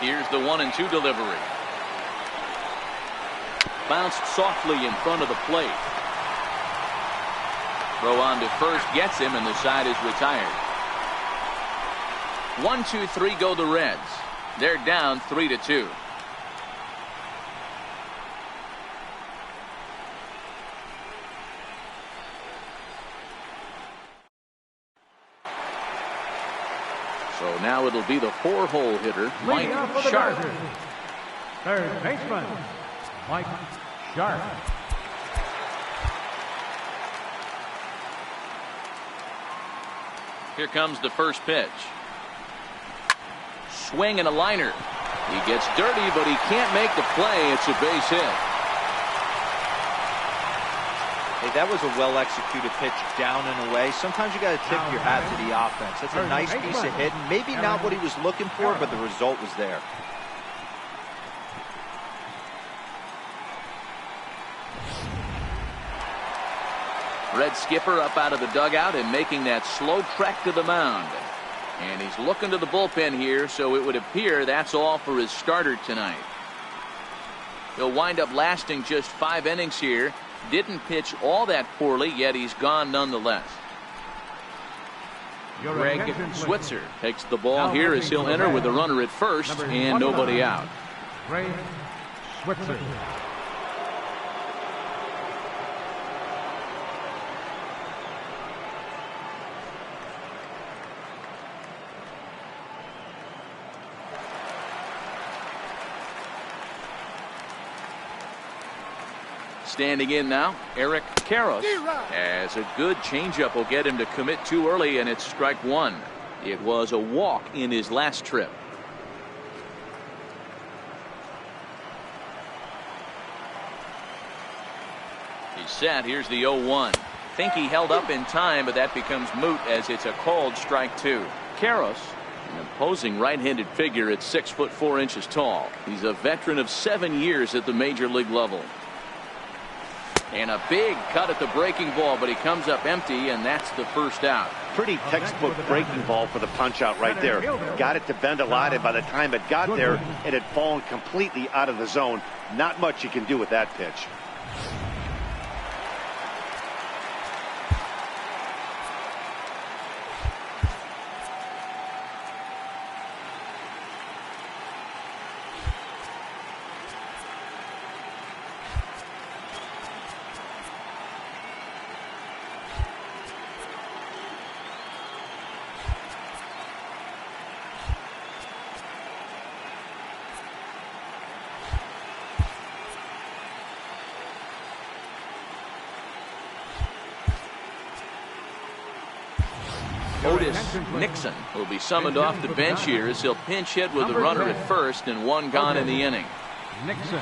Here's the 1-2 delivery. Bounced softly in front of the plate. Throw on to first gets him, and the side is retired. 1-2-3 go the Reds. They're down 3-2. So now it'll be the 4-hole hitter, Mike Sharp. Third baseman, Mike Sharp. Here comes the first pitch. Swing and a liner. He gets dirty, but he can't make the play. It's a base hit. Hey, that was a well-executed pitch down and away. Sometimes you got to tip your hat to the offense. That's a nice piece of hitting. Maybe not what he was looking for, but the result was there. Red skipper up out of the dugout and making that slow trek to the mound. And he's looking to the bullpen here, so it would appear that's all for his starter tonight. He'll wind up lasting just 5 innings here. Didn't pitch all that poorly, yet he's gone nonetheless. Greg Switzer takes the ball here as he'll enter with a runner at first and nobody out. Greg Switzer. Standing in now, Eric Karros, as a good changeup will get him to commit too early, and it's strike one. It was a walk in his last trip. He's set. Here's the 0-1. Think he held up in time, but that becomes moot as it's a called strike two. Karros, an imposing right-handed figure at 6'4" tall. He's a veteran of 7 years at the major league level. And a big cut at the breaking ball, but he comes up empty, and that's the first out. Pretty textbook breaking ball for the punch out right there. Got it to bend a lot, and by the time it got there, it had fallen completely out of the zone. Not much you can do with that pitch. Otis Nixon will be summoned off the bench here as he'll pinch hit with the runner at first and one gone in the inning. Nixon.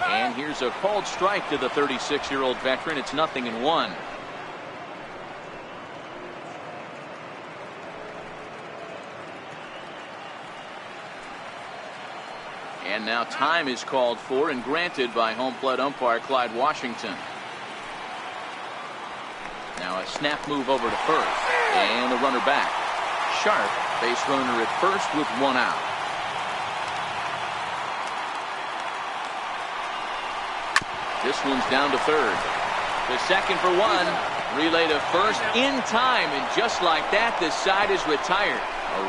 And here's a called strike to the 36-year-old veteran. It's 0-1. And now time is called for and granted by home plate umpire Clyde Washington. Now a snap move over to first and the runner back. Sharp, base runner at first with one out. This one's down to third. The second for one. Relay to first in time, and just like that, this side is retired.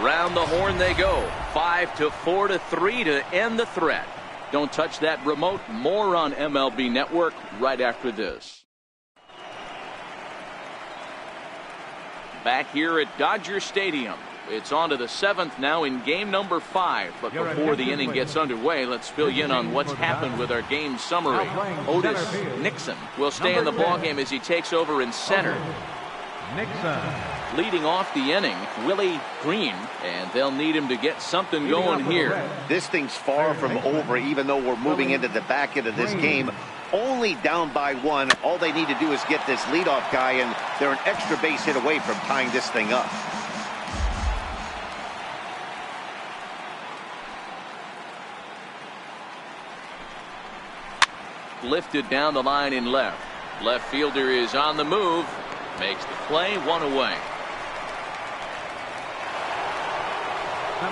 Around the horn they go. 5-4-3 to end the threat. Don't touch that remote. More on MLB Network right after this. Back here at Dodger Stadium. It's on to the 7th now in game number 5. But before the inning gets underway, let's fill you in on what's happened with our game summary. Otis Nixon will stay in the ballgame as he takes over in center. Nixon. Leading off the inning, Willie Green, and they'll need him to get something going here. This thing's far from over, even though we're moving into the back end of this game. Only down by 1. All they need to do is get this leadoff guy, and they're an extra base hit away from tying this thing up. lifted down the line in left. Left fielder is on the move. Makes the play, 1 away.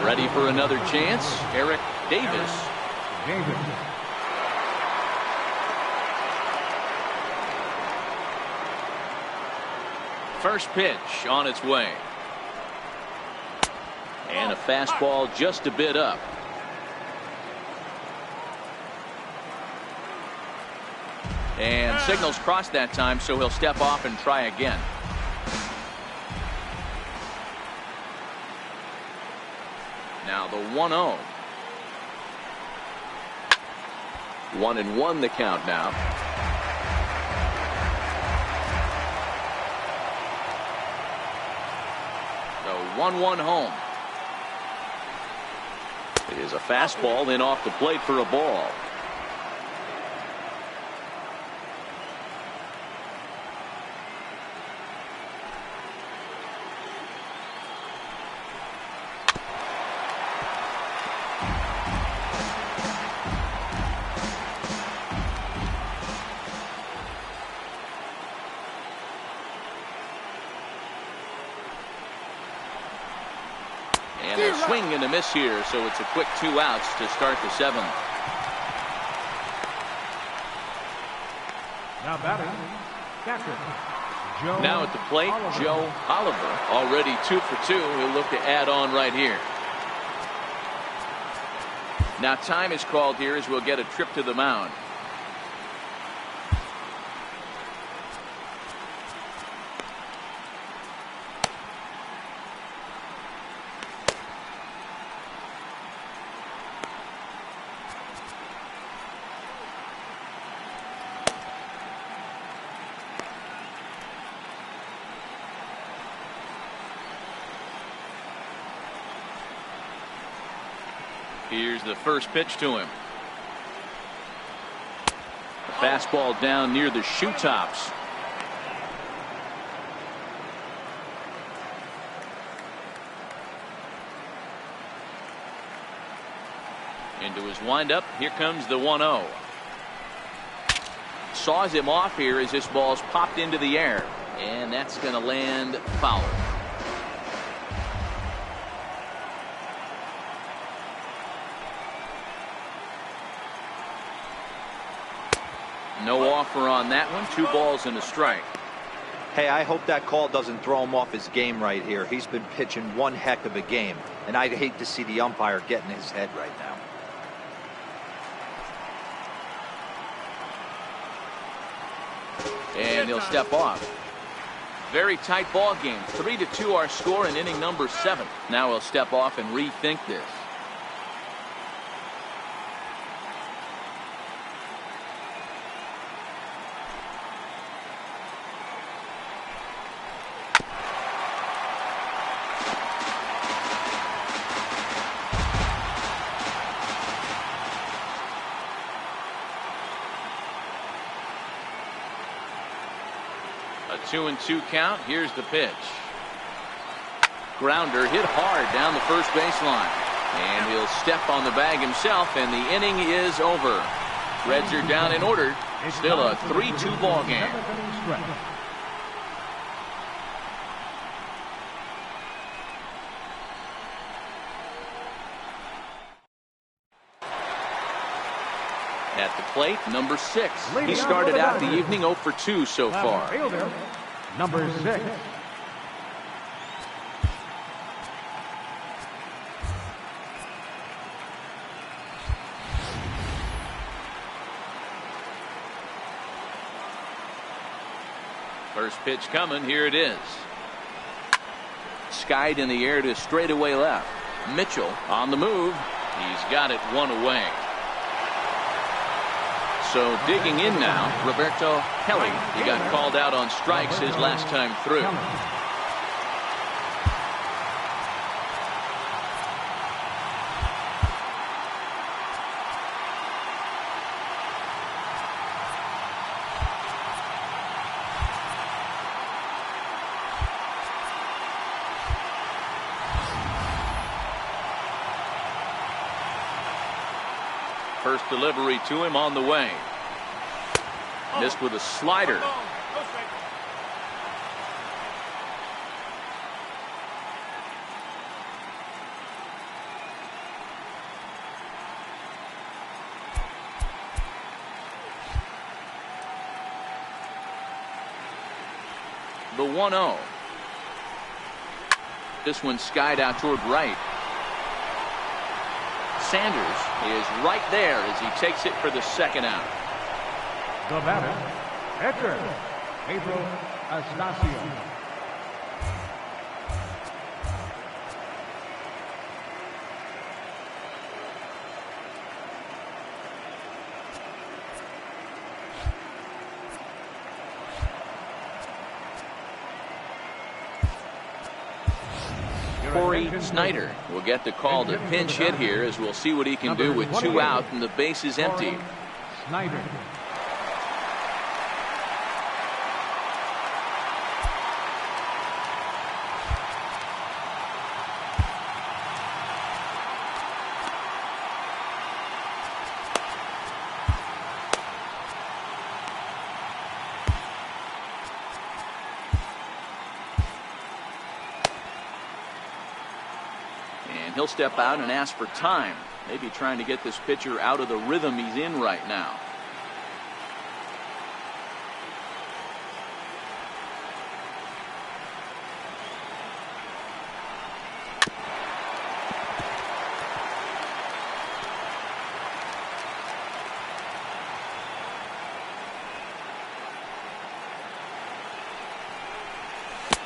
Ready for another chance, Eric Davis. First pitch on its way. And a fastball just a bit up. And signals crossed that time, so he'll step off and try again. Now the 1-0. 1-1 the count now. The 1-1 home. It is a fastball in off the plate for a ball. And a swing and a miss here, so it's a quick 2 outs to start the 7th. Now batting, catcher, Joe. Now at the plate, Joe Oliver, already 2 for 2. He'll look to add on right here. Now time is called here as we'll get a trip to the mound. Here's the first pitch to him. A fastball down near the shoe tops. Into his windup. Here comes the 1-0. Saws him off here as this ball's popped into the air. And that's going to land foul. No offer on that one. 2 balls and a strike. Hey, I hope that call doesn't throw him off his game right here. He's been pitching one heck of a game, and I'd hate to see the umpire get in his head right now. And he'll step off. Very tight ball game. 3-2 our score in inning number 7. Now he'll step off and rethink this. A 2-2 count. Here's the pitch. Grounder hit hard down the first baseline. And he'll step on the bag himself, and the inning is over. Reds are down in order. Still a 3-2 ball game. At the plate, number 6. He started out the evening 0 for 2 so far. Fielder, number 6. First pitch coming. Here it is. Skied in the air to straightaway left. Mitchell on the move. He's got it 1 away. So digging in now, Roberto Kelly. He got called out on strikes his last time through. First delivery to him on the way. Missed with a slider. The 1-0. This one skied out toward right. Sanders is right there as he takes it for the second out. The batter, Edgar April Astacio. Corey Snyder will get the call to pinch hit here, as we'll see what he can do with 2 out and the base is empty. Snyder. And he'll step out and ask for time. Maybe trying to get this pitcher out of the rhythm he's in right now.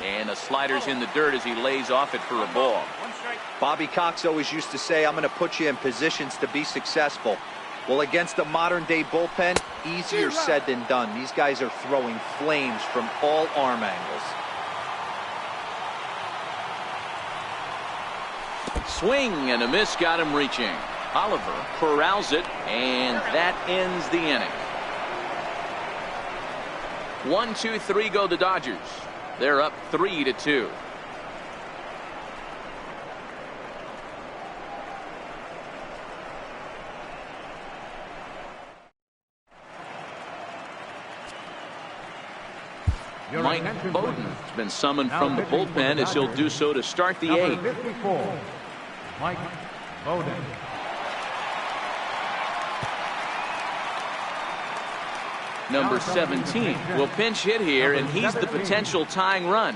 And the slider's in the dirt as he lays off it for a ball. Bobby Cox always used to say, I'm going to put you in positions to be successful. Well, against a modern-day bullpen, easier said than done. These guys are throwing flames from all arm angles. Swing and a miss got him reaching. Oliver corrals it, and that ends the inning. 1-2-3 go the Dodgers. They're up 3-2. Mike Bowden has been summoned from the bullpen, as he'll do so to start the 8th. 54, Mike Bowden. Number 17 will pinch hit here, and he's the potential tying run.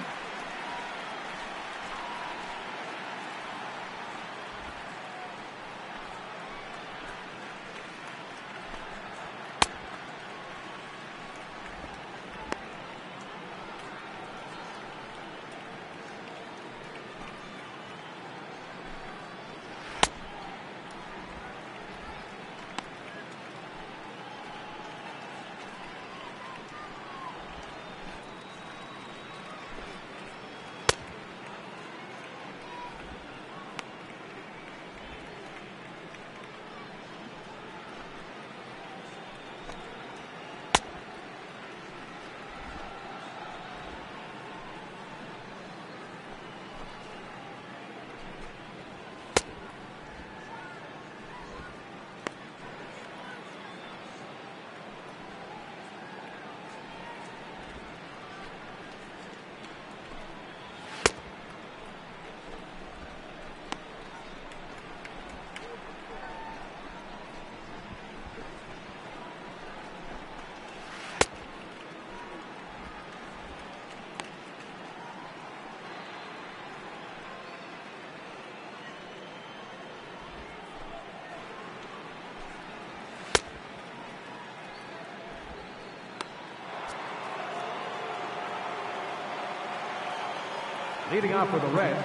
Leading off for the Reds,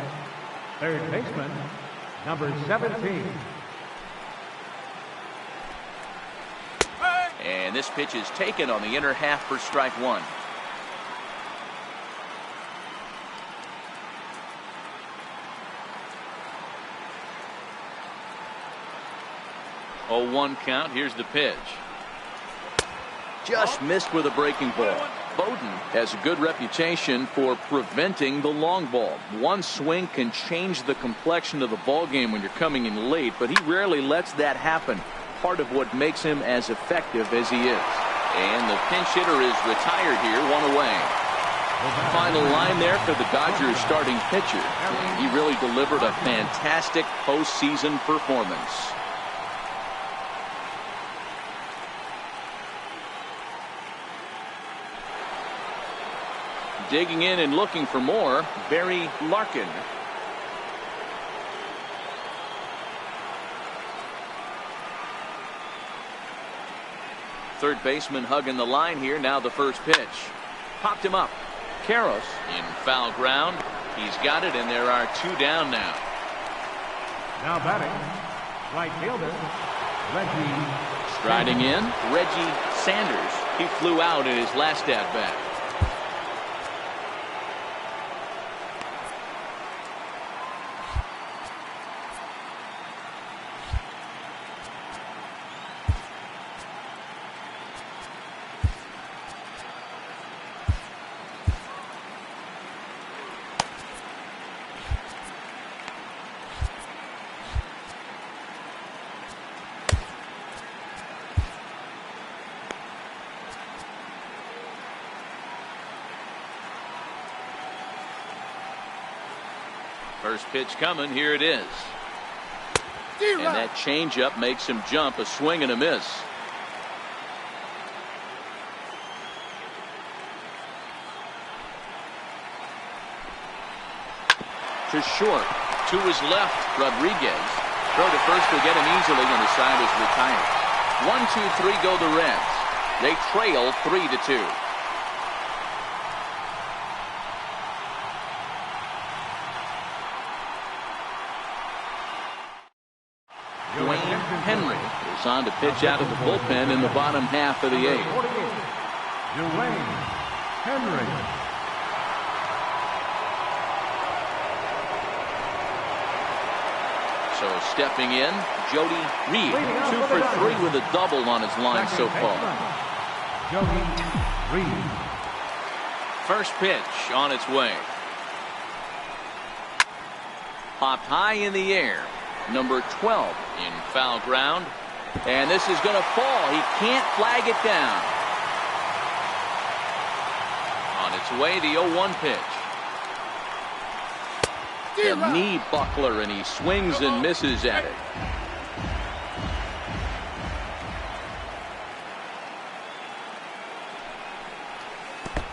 third baseman, number 17. And this pitch is taken on the inner half for strike 1. Oh, 1 count. Here's the pitch. Just missed with a breaking ball. Bowden has a good reputation for preventing the long ball. One swing can change the complexion of the ball game when you're coming in late, but he rarely lets that happen. Part of what makes him as effective as he is. And the pinch hitter is retired here, one away. Final line there for the Dodgers starting pitcher. He really delivered a fantastic postseason performance. Digging in and looking for more, Barry Larkin. Third baseman hugging the line here. Now the first pitch. Popped him up. Karros in foul ground. He's got it, and there are two down now. Now batting, right fielder, Reggie. Striding in, Reggie Sanders. He flew out in his last at-bat. First pitch coming. Here it is. And that changeup makes him jump. A swing and a miss. To short. To his left. Rodriguez. Throw to first will get him easily, and the side is retired. 1-2-3 go the Reds. They trail 3-2. Henry is on to pitch out of the bullpen in the bottom half of the eighth. Dwayne Henry. So stepping in, Jody Reed, 2 for 3 with a double on his line so far. Jody Reed. First pitch on its way. Popped high in the air. Number 12 in foul ground. And this is going to fall. He can't flag it down. On its way, the 0-1 pitch. The knee buckler, and he swings and misses at it.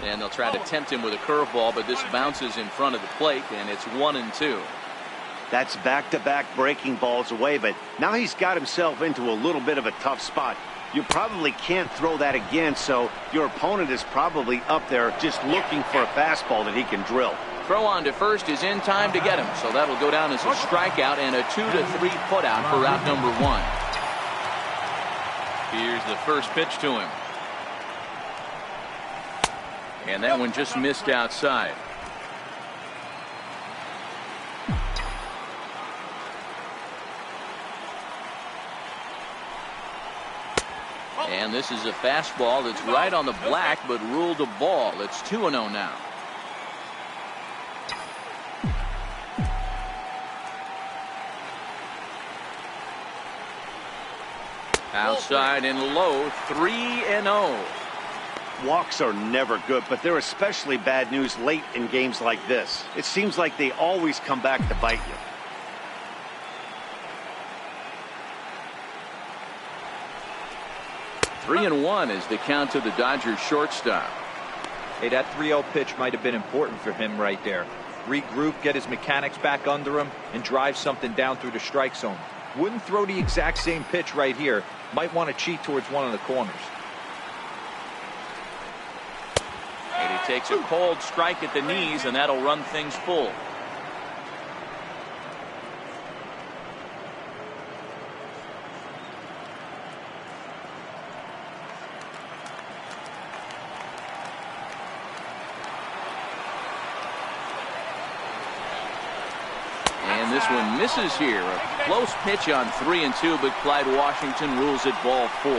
And they'll try to tempt him with a curveball, but this bounces in front of the plate, and it's 1-2. That's back-to-back breaking balls away, but now he's got himself into a little bit of a tough spot. You probably can't throw that again, so your opponent is probably up there just looking for a fastball that he can drill. Throw on to first is in time to get him, so that'll go down as a strikeout and a 2-3 putout for out number 1. Here's the first pitch to him. And that one just missed outside. And this is a fastball that's right on the black, but ruled a ball. It's 2-0 now. Outside and low, 3-0. Walks are never good, but they're especially bad news late in games like this. It seems like they always come back to bite you. Three and 1 is the count to the Dodgers shortstop. Hey, that 3-0 pitch might have been important for him right there. Regroup, get his mechanics back under him, and drive something down through the strike zone. Wouldn't throw the exact same pitch right here. Might want to cheat towards one of the corners. And he takes a cold strike at the knees, and that'll run things full. And this one misses here. A close pitch on 3-2, but Clyde Washington rules it ball 4.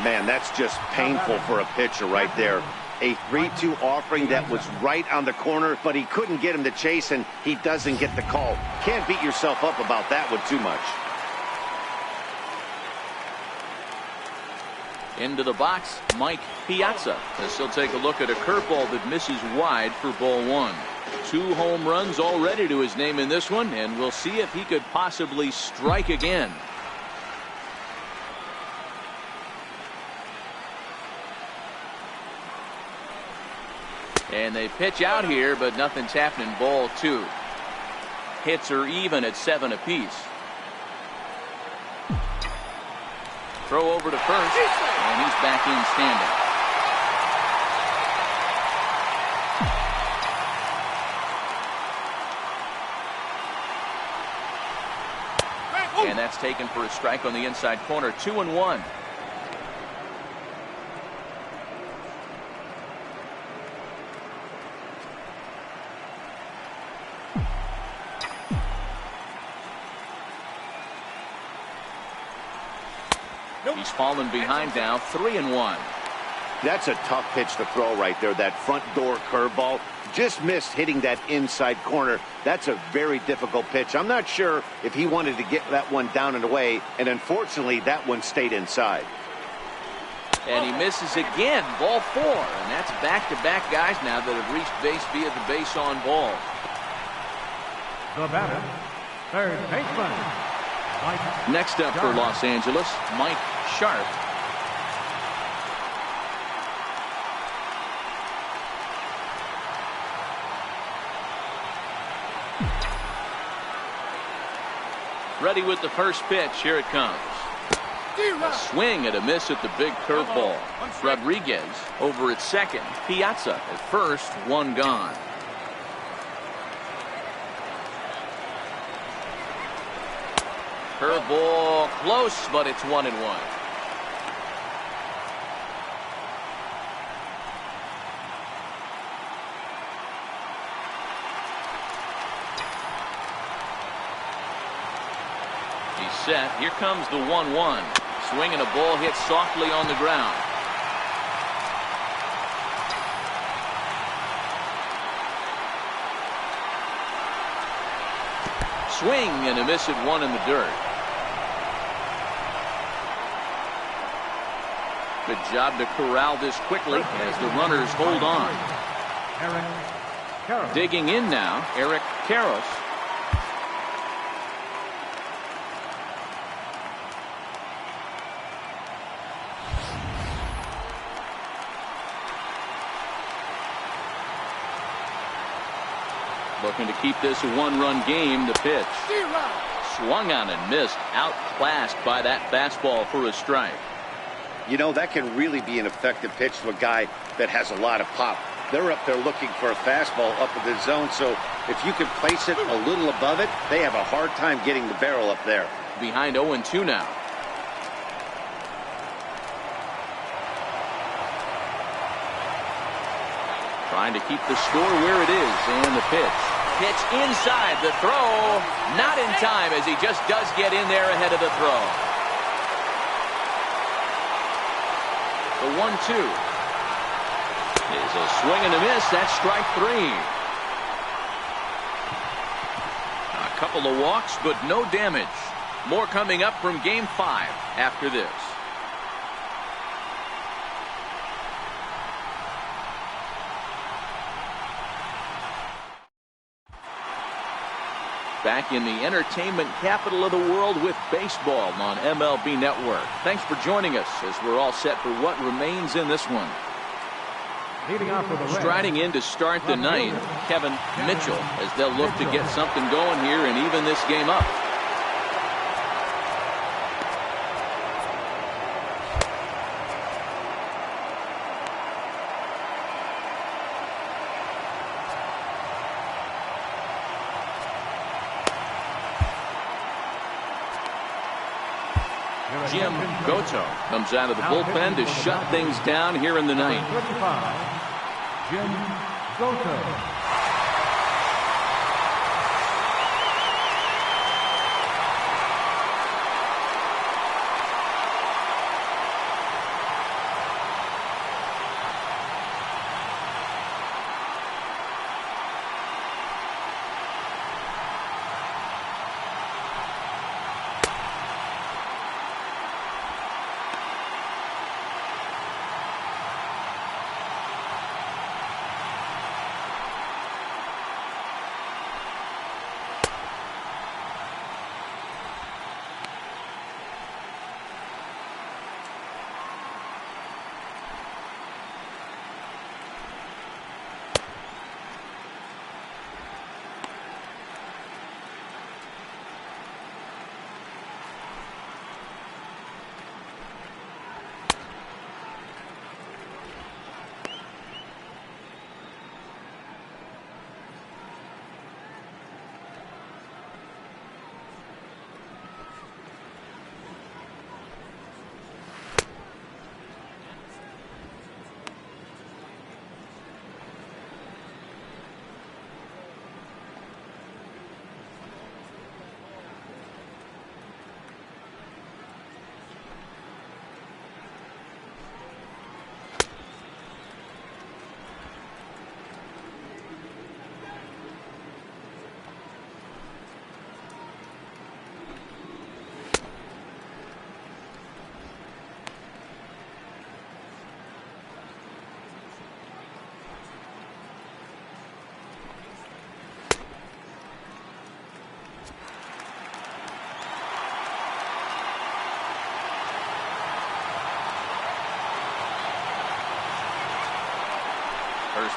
Man, that's just painful for a pitcher right there. A 3-2 offering that was right on the corner, but he couldn't get him to chase, and he doesn't get the call. Can't beat yourself up about that one too much. Into the box, Mike Piazza. As he'll take a look at a curveball that misses wide for ball one. 2 home runs already to his name in this one, and we'll see if he could possibly strike again. And they pitch out here, but nothing's happening. Ball 2. Hits are even at 7 apiece. Throw over to first, and he's back in standing. And that's taken for a strike on the inside corner. 2-1. He's fallen behind now. 3-1. That's a tough pitch to throw right there. That front door curveball just missed hitting that inside corner. That's a very difficult pitch. I'm not sure if he wanted to get that one down and away, and unfortunately that one stayed inside. And he misses again. Ball 4, and that's back-to-back guys now that have reached base via the base on ball. The batter, third baseman, Mike. Next up for Los Angeles, Mike Sharp. Ready with the first pitch. Here it comes. A swing and a miss at the big curveball. Rodriguez over at second. Piazza at first. 1 gone. Curveball close, but it's 1-1. He's set. Here comes the 1-1. Swing and a ball hit softly on the ground. Swing and a miss at 1 in the dirt. Good job to corral this quickly as the runners hold on. Digging in now, Eric Karros. Looking to keep this a 1-run game. The pitch. Swung on and missed. Outclassed by that fastball for a strike. You know, that can really be an effective pitch to a guy that has a lot of pop. They're up there looking for a fastball up in the zone, so if you can place it a little above it, they have a hard time getting the barrel up there. Behind 0-2 now. Trying to keep the score where it is, and the pitch. Pitch inside, the throw. Not in time, as he just does get in there ahead of the throw. The 1-2 is a swing and a miss. That's strike 3. A couple of walks, but no damage. More coming up from Game 5 after this. Back in the entertainment capital of the world with baseball on MLB Network. Thanks for joining us as we're all set for what remains in this one. Striding in to start the ninth, Kevin Mitchell, as they'll look to get something going here and even this game up. Jim Goto comes out of the bullpen to shut things down here in the ninth. Jim Goto.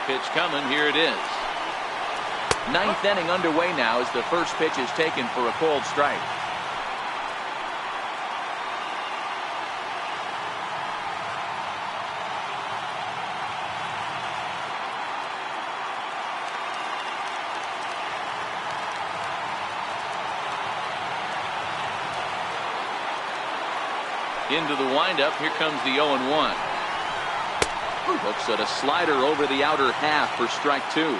Pitch coming. Here it is. Ninth inning underway now as the first pitch is taken for a called strike. Into the windup. Here comes the 0-1. Looks at a slider over the outer half for strike two.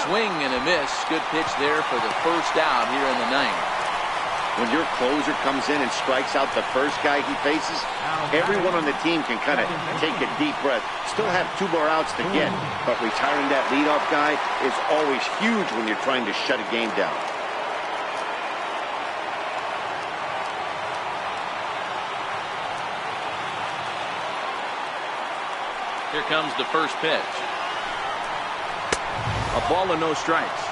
Swing and a miss. Good pitch there for the first out here in the ninth. When your closer comes in and strikes out the first guy he faces, everyone on the team can kind of take a deep breath. Still have 2 more outs to get, but retiring that leadoff guy is always huge when you're trying to shut a game down. Here comes the first pitch. A ball and no strikes.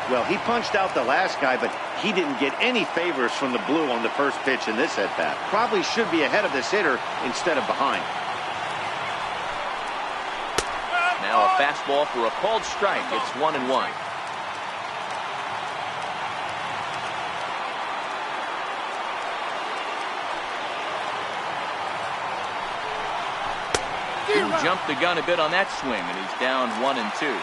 Well, he punched out the last guy, but he didn't get any favors from the blue on the first pitch in this at-bat. Probably should be ahead of this hitter instead of behind. Now a fastball for a called strike. It's 1-1. He jumped the gun a bit on that swing, and he's down 1-2.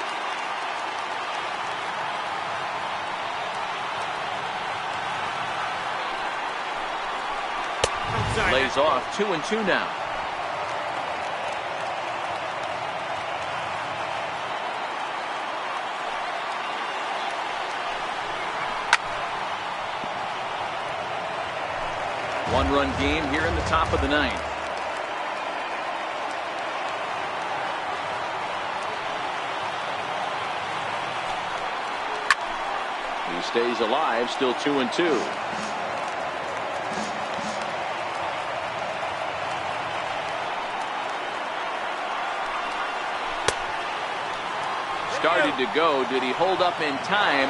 Lays off 2-2 now. One-run game here in the top of the ninth. He stays alive, still 2-2. Started to go. Did he hold up in time?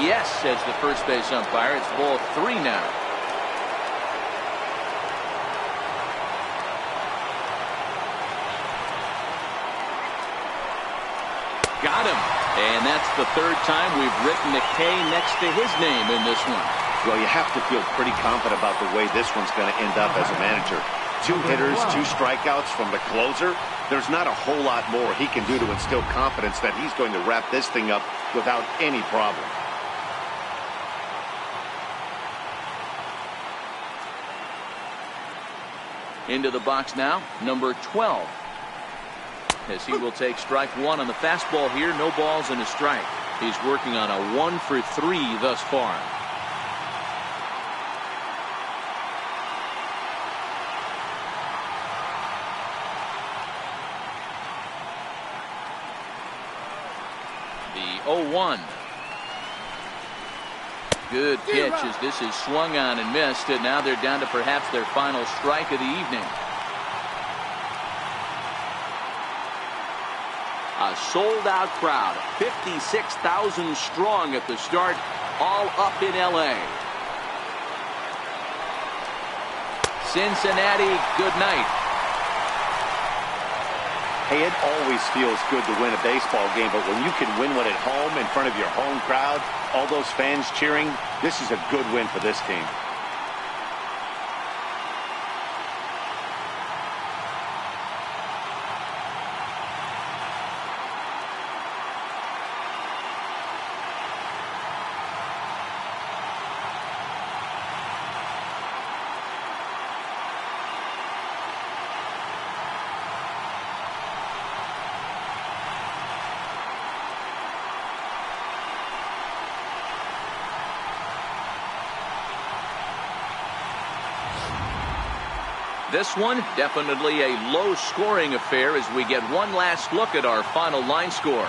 Yes, says the first base umpire. It's ball 3 now. Got him. And that's the third time we've written a K next to his name in this one. Well, you have to feel pretty confident about the way this one's going to end up as a manager. 2 hitters, 2 strikeouts from the closer. There's not a whole lot more he can do to instill confidence that he's going to wrap this thing up without any problem. Into the box now, number 12. As he will take strike 1 on the fastball here. No balls and a strike. He's working on a 1 for 3 thus far. The 0-1. Good pitch as this is swung on and missed, and now they're down to perhaps their final strike of the evening. A sold-out crowd, 56,000 strong at the start, all up in L.A. Cincinnati, good night. Hey, it always feels good to win a baseball game, but when you can win one at home in front of your home crowd, all those fans cheering, this is a good win for this team. This one definitely a low-scoring affair as we get one last look at our final line score.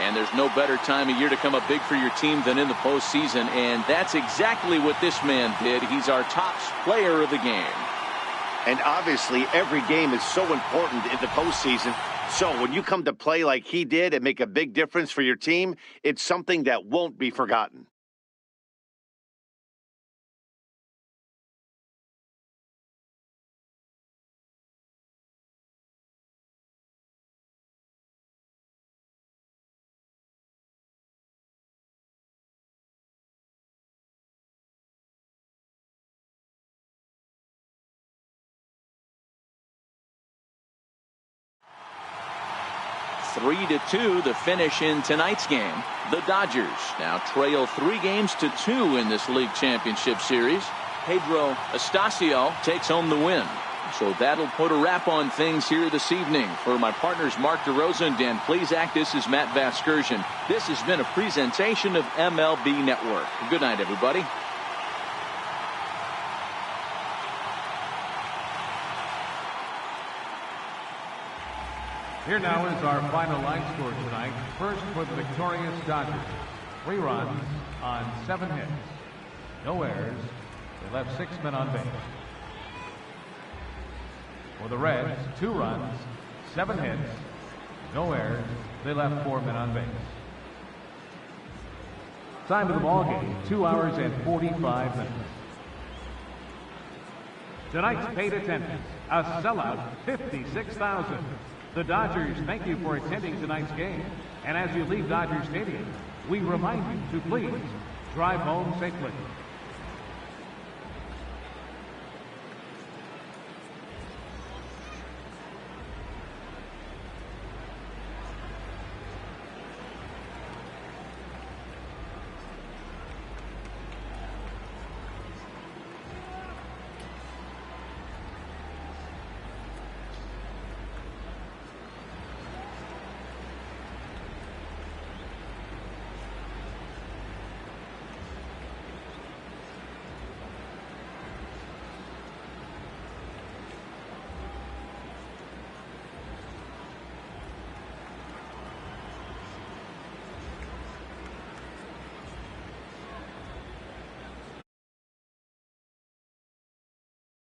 And there's no better time of year to come up big for your team than in the postseason, and that's exactly what this man did. He's our top player of the game. And obviously, every game is so important in the postseason. So when you come to play like he did and make a big difference for your team, it's something that won't be forgotten. Three to 2 the finish in tonight's game. The Dodgers now trail 3-2 in this league championship series. Pedro Estacio takes home the win. So that'll put a wrap on things here this evening. For my partners Mark DeRosa and Dan Plesac, this is Matt Vasgersian. This has been a presentation of MLB Network. Good night, everybody. Here now is our final line score tonight. First for the victorious Dodgers. 3 runs on 7 hits. No errors. They left 6 men on base. For the Reds, 2 runs, 7 hits. No errors. They left 4 men on base. Time of the ball game, 2 hours and 45 minutes. Tonight's paid attendance, a sellout 56,000. The Dodgers thank you for attending tonight's game. And as you leave Dodger Stadium, we remind you to please drive home safely.